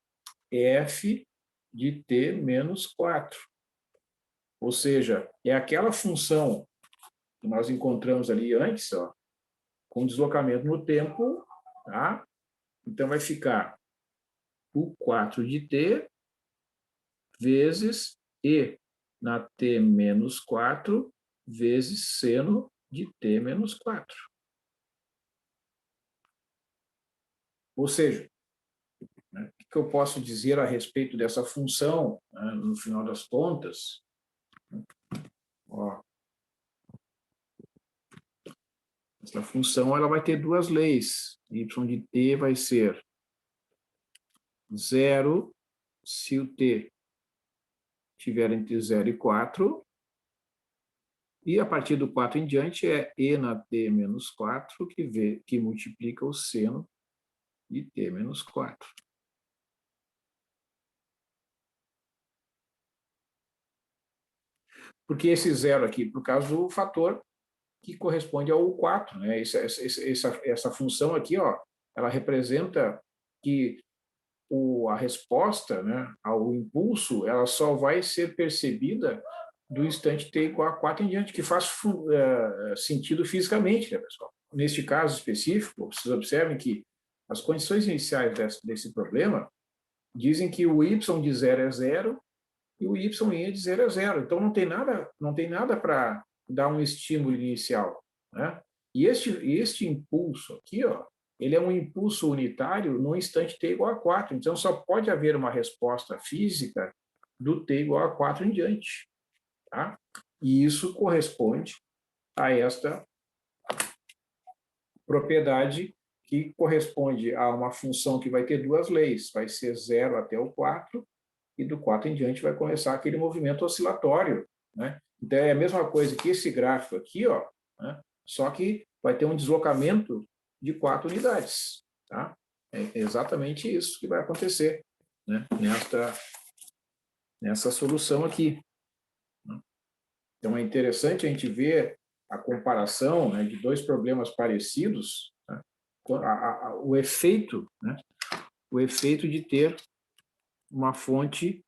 f de t menos 4. Ou seja, é aquela função que nós encontramos ali antes, ó, com deslocamento no tempo, tá? Então, vai ficar U4 de t vezes e na t menos 4 vezes seno de t menos 4. Ou seja, né, o que eu posso dizer a respeito dessa função, né, no final das contas? Ó, essa função ela vai ter duas leis. Y de t vai ser 0 se o t estiver entre 0 e 4, E a partir do 4 em diante é E na T menos 4 que multiplica o seno de T menos 4. Porque esse zero aqui, por causa do fator que corresponde ao 4, né? Essa função aqui, ó, ela representa que a resposta, né, ao impulso, ela só vai ser percebida do instante t igual a 4 em diante, que faz sentido fisicamente, né, pessoal? Neste caso específico, vocês observem que as condições iniciais desse problema dizem que o y de 0 é 0 e o y é de 0 a 0. Então não tem nada para dar um estímulo inicial, né? E este impulso aqui, ó, ele é um impulso unitário no instante t igual a 4. Então só pode haver uma resposta física do t igual a 4 em diante, tá? E isso corresponde a esta propriedade que corresponde a uma função que vai ter duas leis, vai ser 0 até o 4 e do 4 em diante vai começar aquele movimento oscilatório, né? Então é a mesma coisa que esse gráfico aqui, ó, né? Só que vai ter um deslocamento de 4 unidades, tá? É exatamente isso que vai acontecer, né? Nessa solução aqui. Então é interessante a gente ver a comparação, né, de dois problemas parecidos, né? O efeito, né? O efeito de ter uma fonte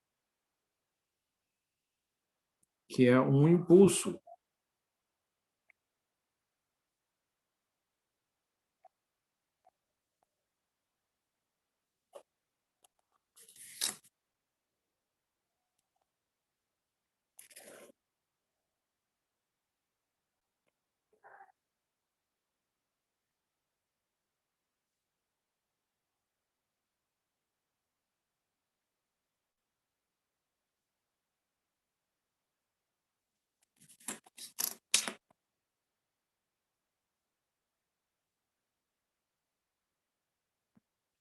que é um impulso.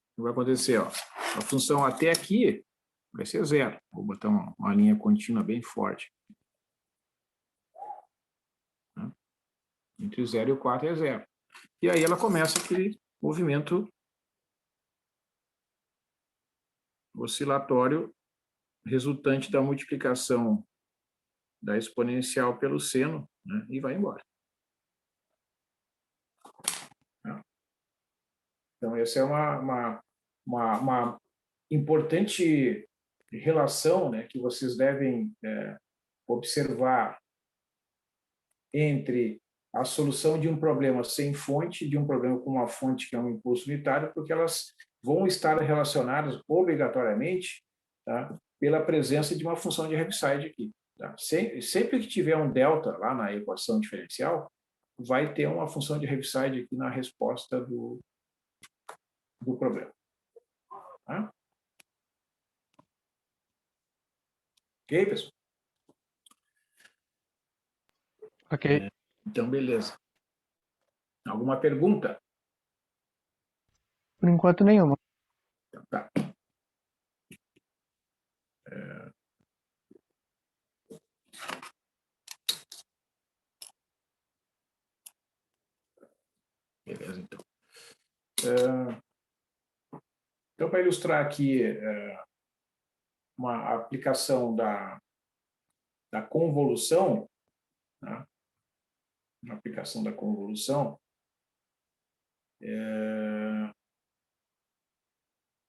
O que vai acontecer? Ó, a função até aqui vai ser zero. Vou botar uma linha contínua bem forte. Né? Entre o 0 e o 4 é zero. E aí ela começa aquele movimento oscilatório resultante da multiplicação da exponencial pelo seno, né? E vai embora. Tá? Então, essa é uma importante relação, né, que vocês devem observar entre a solução de um problema sem fonte, de um problema com uma fonte que é um impulso unitário, porque elas vão estar relacionadas obrigatoriamente, tá, pela presença de uma função de Heaviside aqui. Tá? Sempre que tiver um delta lá na equação diferencial, vai ter uma função de Heaviside aqui na resposta do problema. Tá? Ok, pessoal?
Ok.
Então, beleza. Alguma pergunta?
Por enquanto, nenhuma.
Então, tá. Beleza, então. Então, para ilustrar aqui uma aplicação da convolução, né? Uma aplicação da convolução,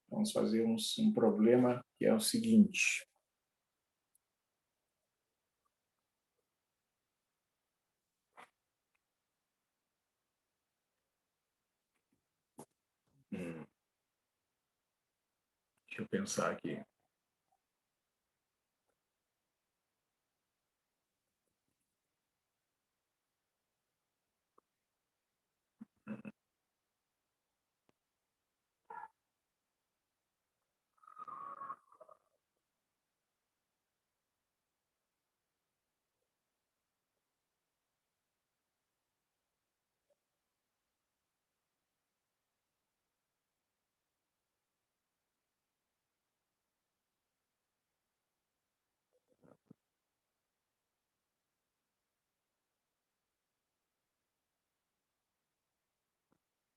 vamos fazer um problema que é o seguinte. Deixa eu pensar aqui.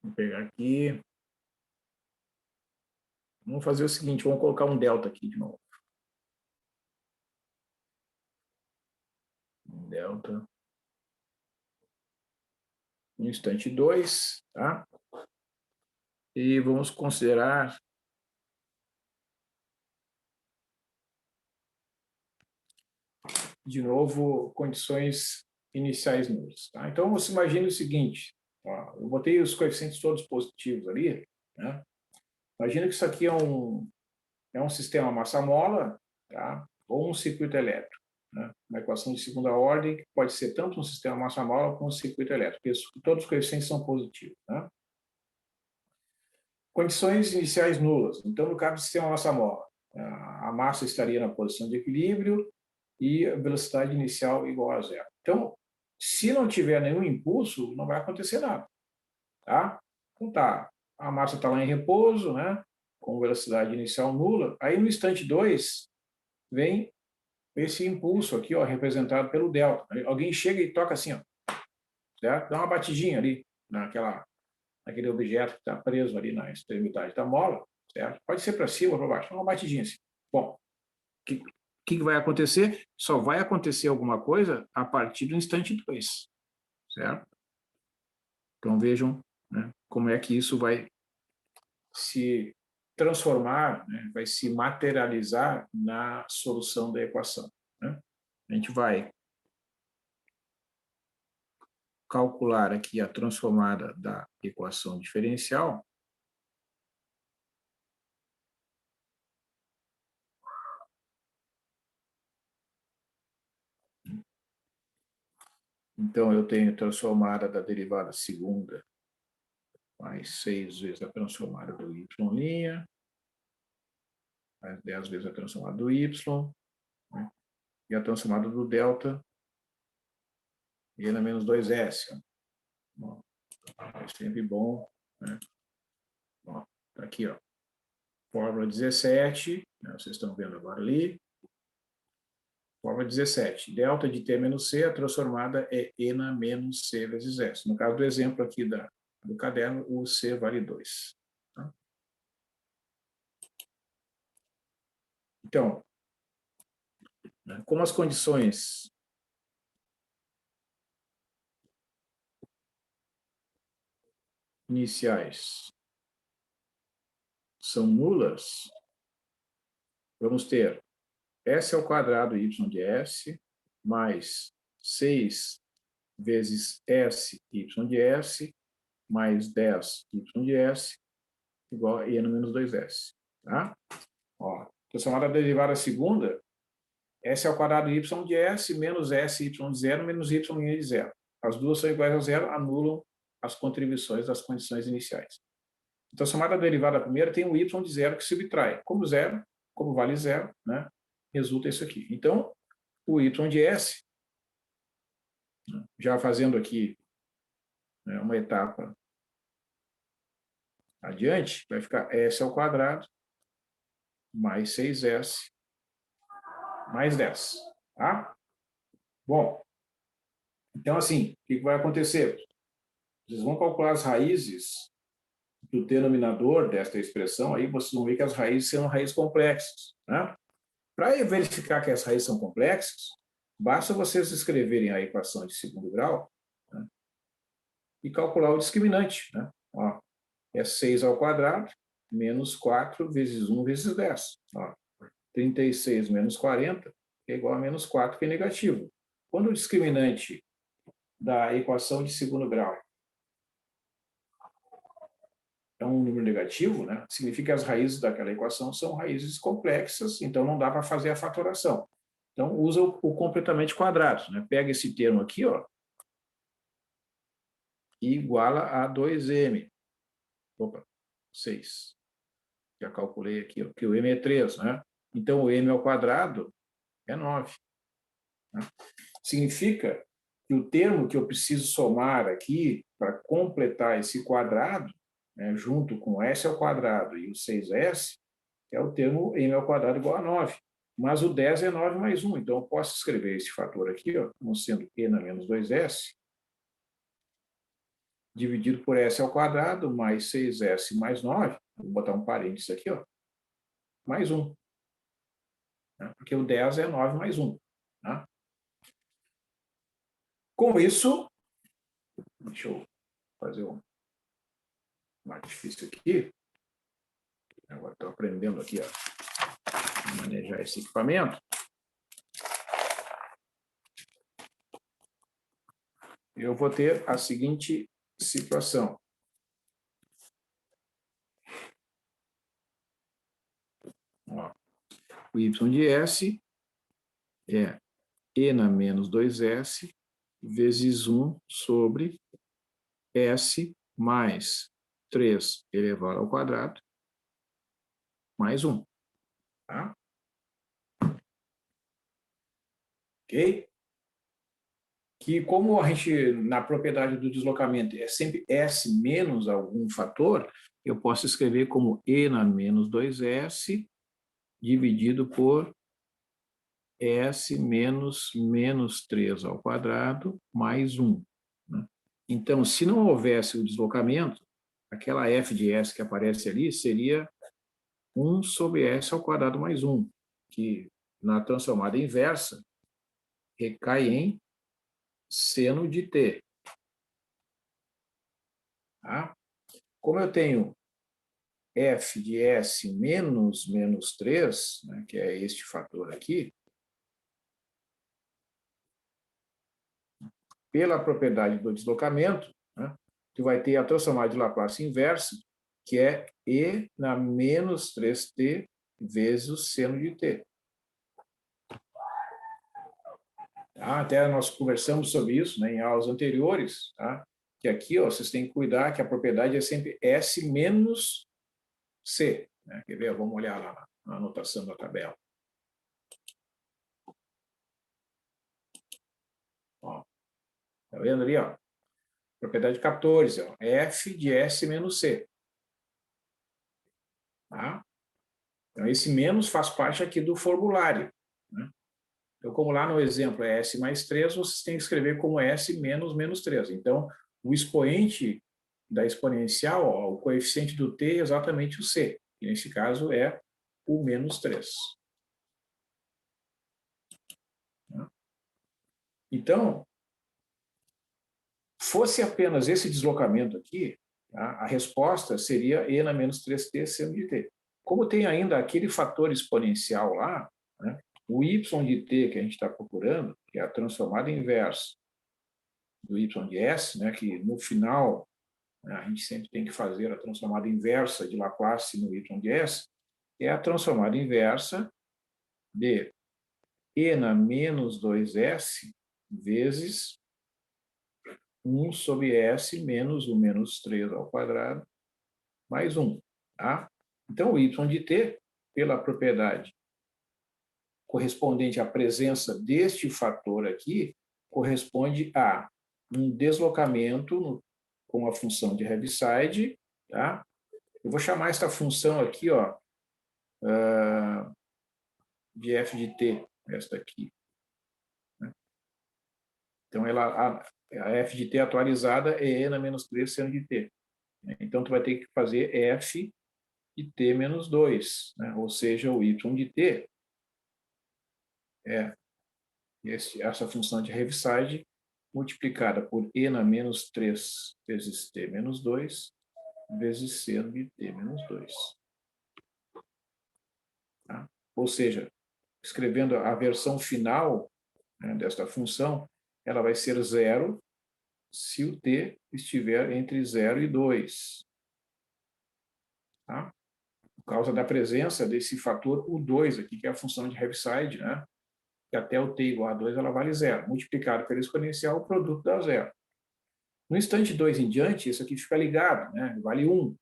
Vou pegar aqui. Vamos fazer o seguinte, vamos colocar um delta aqui de novo. Um delta. No instante 2, tá? E vamos considerar de novo condições iniciais nulas, tá? Então você imagina o seguinte, ó, eu botei os coeficientes todos positivos ali, né? Imagina que isso aqui é um sistema massa-mola, tá? Ou um circuito elétrico, né? Uma equação de segunda ordem que pode ser tanto um sistema massa-mola como um circuito elétrico, porque todos os coeficientes são positivos, né? Condições iniciais nulas. Então, no caso do sistema massa-mola, a massa estaria na posição de equilíbrio e a velocidade inicial igual a zero. Então, se não tiver nenhum impulso, não vai acontecer nada, tá? Então tá, a massa está lá em repouso, né? Com velocidade inicial nula. Aí no instante 2 vem esse impulso aqui, ó, representado pelo delta. Aí alguém chega e toca assim, ó, certo? Dá uma batidinha ali naquele objeto que está preso ali na extremidade da mola, certo? Pode ser para cima ou para baixo, uma batidinha assim. Bom, o que vai acontecer? Só vai acontecer alguma coisa a partir do instante 2, certo? Então vejam, né, como é que isso vai se transformar, né, vai se materializar na solução da equação, né? A gente vai calcular aqui a transformada da equação diferencial. Então, eu tenho a transformada da derivada segunda mais 6 vezes a transformada do y', mais 10 vezes a transformada do y, né? E a transformada do delta, e na menos 2s. Ó. É sempre bom, né? Ó, tá aqui, ó. Fórmula 17, né? Vocês estão vendo agora ali. Fórmula 17. Delta de t menos c, a transformada é e na menos c vezes s. No caso do exemplo aqui do caderno, o c vale 2. Tá? Então, né, como as condições iniciais são nulas, vamos ter s ao quadrado y de s mais 6 vezes s y de s mais 10 y de s igual a e no menos 2s. Tá? Ó, transformada da derivada segunda, s ao quadrado y de s menos s y de zero menos y de zero. As duas são iguais a zero, anulam as contribuições das condições iniciais. Então, somada da derivada primeira tem o y de zero que subtrai. Como zero, como vale zero, né, resulta isso aqui. Então, o y de s, já fazendo aqui, né, uma etapa adiante, vai ficar s ao quadrado mais 6s mais 10. Tá? Bom, então, assim, o que vai acontecer? Vocês vão calcular as raízes do denominador desta expressão, aí vocês vão ver que as raízes são raízes complexas, né? Para verificar que as raízes são complexas, basta vocês escreverem a equação de segundo grau, né, e calcular o discriminante, né? Ó, é 6 ao quadrado menos 4 vezes 1 vezes 10. Ó, 36 menos 40 é igual a menos 4, que é negativo. Quando o discriminante da equação de segundo grau é um número negativo, né, significa que as raízes daquela equação são raízes complexas, então não dá para fazer a fatoração. Então, usa o completamente quadrado, né? Pega esse termo aqui, ó, e iguala a 2m. Opa, 6. Já calculei aqui, ó, que o m é 3, né? Então, o m ao quadrado é 9. Né? Significa que o termo que eu preciso somar aqui para completar esse quadrado, né, junto com s ao quadrado e o 6s, é o termo m ao quadrado igual a 9. Mas o 10 é 9 mais 1, então eu posso escrever esse fator aqui, ó, como sendo e na menos 2s, dividido por S ao quadrado, mais 6S mais 9, vou botar um parênteses aqui, ó, mais 1. Né? Porque o 10 é 9 mais 1. Né? Com isso, deixa eu fazer um mais difícil aqui. Agora estou aprendendo aqui a manejar esse equipamento. Eu vou ter a seguinte situação. Ó, o y de S é e na menos 2S vezes 1 sobre S mais 3 elevado ao quadrado mais 1. Tá? Ok? Que como a gente, na propriedade do deslocamento, é sempre S menos algum fator, eu posso escrever como E na menos 2S dividido por S menos menos 3 ao quadrado mais 1. Né? Então, se não houvesse o deslocamento, aquela F de S que aparece ali seria 1 sobre S ao quadrado mais 1, que na transformada inversa recai em seno de T. Tá? Como eu tenho F de S menos menos 3, né, que é este fator aqui, pela propriedade do deslocamento, né, tu vai ter a transformada de Laplace inversa, que é E na menos 3t vezes o seno de t. Tá? Até nós conversamos sobre isso, né, em aulas anteriores, tá? Que aqui ó, vocês têm que cuidar que a propriedade é sempre S menos C. Né? Quer ver? Vamos olhar lá na anotação da tabela. Ó, tá vendo ali? Ó? Propriedade 14, ó, F de S menos C. Tá? Então, esse menos faz parte aqui do formulário. Né? Então, como lá no exemplo é S mais 3, vocês têm que escrever como S menos menos 3. Então, o expoente da exponencial, ó, o coeficiente do t é exatamente o C, que nesse caso é o menos 3. Então, fosse apenas esse deslocamento aqui, tá? A resposta seria E na menos 3t seno de t. Como tem ainda aquele fator exponencial lá, né, o y de t que a gente está procurando, que é a transformada inversa do y de s, né, que no final, né, a gente sempre tem que fazer a transformada inversa de Laplace no y de s, é a transformada inversa de e na menos 2s vezes 1 sobre s menos o menos 3 ao quadrado mais 1. Tá? Então, o y de t, pela propriedade correspondente à presença deste fator aqui, corresponde a um deslocamento com a função de Heaviside. Tá? Eu vou chamar esta função aqui ó, de f de t, esta aqui. Né? Então, a f de t atualizada é e na menos 3 seno de t. Então, tu vai ter que fazer f de t menos 2, né? Ou seja, o y de t é essa função de Heaviside multiplicada por e na menos 3 vezes t menos 2 vezes seno de t menos 2. Tá? Ou seja, escrevendo a versão final, né, desta função, ela vai ser 0 se o t estiver entre 0 e 2. Tá? Por causa da presença desse fator U2 aqui, que é a função de Heaviside, né? Que até o t igual a 2 ela vale 0. Multiplicado pela exponencial, o produto dá 0. No instante 2 em diante, isso aqui fica ligado, né? Vale 1.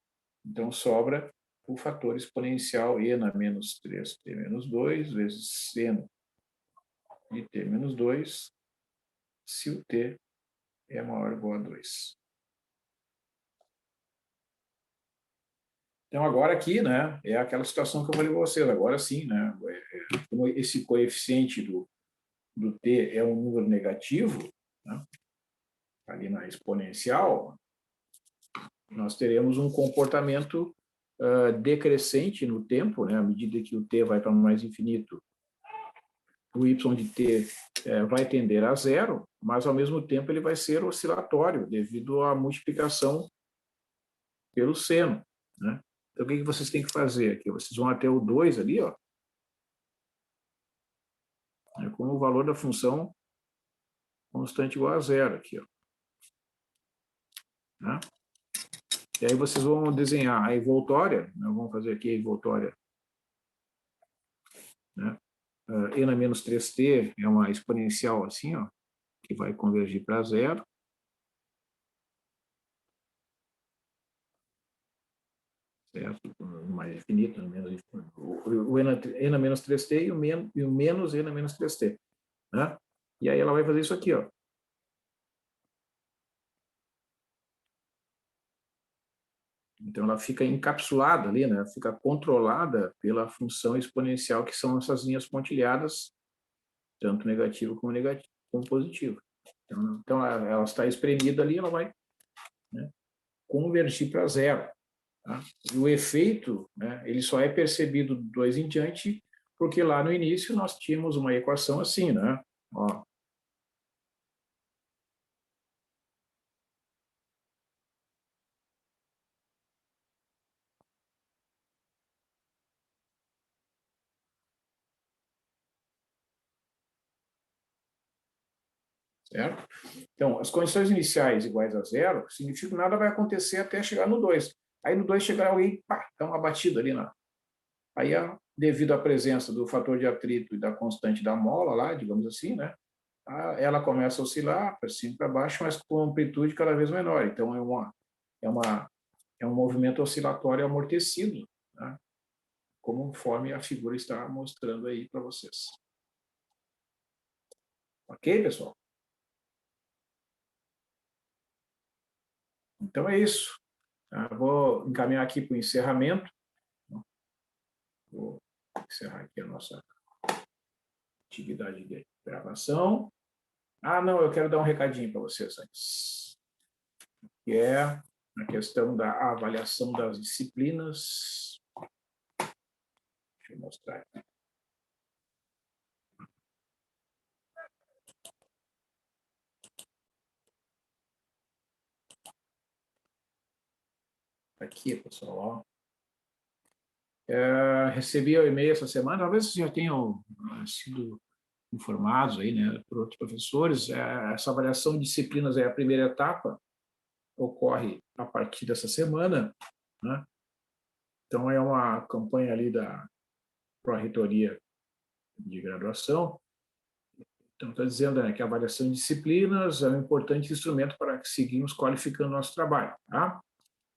Então, sobra o fator exponencial e na menos 3t menos 2 vezes seno de t menos 2, se o t é maior ou igual a 2. Então, agora aqui, né, é aquela situação que eu falei para vocês, agora sim, né, como esse coeficiente do t é um número negativo, né, ali na exponencial, nós teremos um comportamento decrescente no tempo, né? À medida que o t vai para mais infinito, o y de t vai tender a zero, mas ao mesmo tempo ele vai ser oscilatório devido à multiplicação pelo seno, né? Então o que vocês têm que fazer aqui? Vocês vão até o 2 ali, ó, com o valor da função constante igual a zero aqui, ó, né? E aí vocês vão desenhar a envoltória, né? Vamos fazer aqui a envoltória, né? E na menos 3t é uma exponencial assim, ó, que vai convergir para zero. Certo? Mais infinito, o n na menos 3t e o menos n na menos 3t. Né? E aí ela vai fazer isso aqui, ó. Então ela fica encapsulada ali, né? Fica controlada pela função exponencial, que são essas linhas pontilhadas, tanto negativo como positivo. Então ela está espremida ali, ela vai, né, convergir para zero. Tá? E o efeito, né, ele só é percebido do 2 em diante, porque lá no início nós tínhamos uma equação assim, né? Ó, certo? Então, as condições iniciais iguais a zero significa que nada vai acontecer até chegar no 2. Aí no 2 chegar alguém, pá, dá uma batida ali na. Aí, devido à presença do fator de atrito e da constante da mola lá, digamos assim, né? Ela começa a oscilar para cima e para baixo, mas com amplitude cada vez menor. Então, é, uma, é um movimento oscilatório amortecido, né? Conforme a figura está mostrando aí para vocês. Ok, pessoal? Então é isso. Eu vou encaminhar aqui para o encerramento. Vou encerrar aqui a nossa atividade de gravação. Não, eu quero dar um recadinho para vocês antes, que é a questão da avaliação das disciplinas. Deixa eu mostrar aqui. Aqui, pessoal. Recebi o e-mail essa semana, talvez vocês já tenham sido informados aí, né, por outros professores. Essa avaliação de disciplinas é a primeira etapa, ocorre a partir dessa semana, né? Então é uma campanha ali da Pró-Reitoria de Graduação. Então está dizendo, né, que a avaliação de disciplinas é um importante instrumento para que seguimos qualificando nosso trabalho, tá?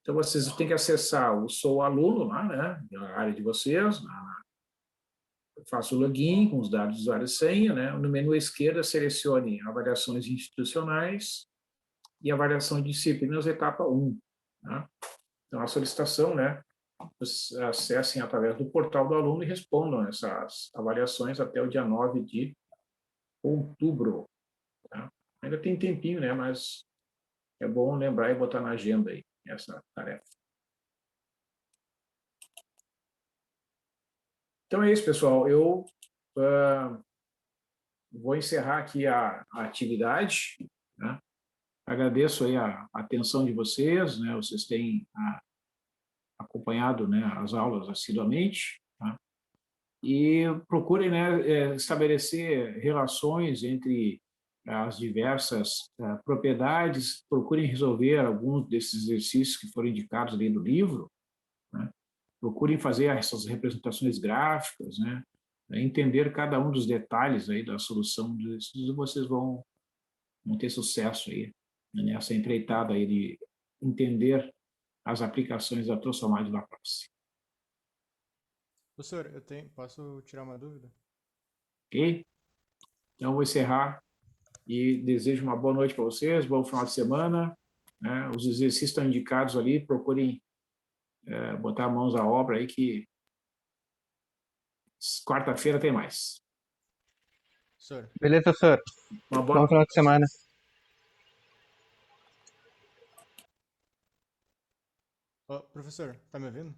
Então vocês têm que acessar o Sou Aluno lá, né, na área de vocês, eu faço o login com os dados de usuário e senha, né? No menu à esquerda, selecione avaliações institucionais e avaliação de disciplinas, etapa 1. Né? Então, a solicitação, né? Vocês acessem através do portal do aluno e respondam essas avaliações até o dia 9 de outubro. Tá? Ainda tem tempinho, né? Mas é bom lembrar e botar na agenda aí essa tarefa. Então é isso, pessoal. Eu vou encerrar aqui a atividade, né? Agradeço aí a atenção de vocês, né? Vocês têm acompanhado, né, as aulas assiduamente, tá? E procurem, né, estabelecer relações entre as diversas propriedades, procurem resolver alguns desses exercícios que foram indicados ali no livro, né? Procurem fazer essas representações gráficas, né? Entender cada um dos detalhes aí da solução dos exercícios, e vocês vão ter sucesso aí nessa empreitada aí de entender as aplicações da transformada de Laplace.
Professor, posso tirar uma dúvida?
Ok? Então, vou encerrar e desejo uma boa noite para vocês, bom final de semana. Né? Os exercícios estão indicados ali, procurem botar mãos à obra aí, que quarta-feira tem mais.
Professor.
Beleza, professor.
Uma boa...
Bom final de semana.
Ô, professor, tá me ouvindo?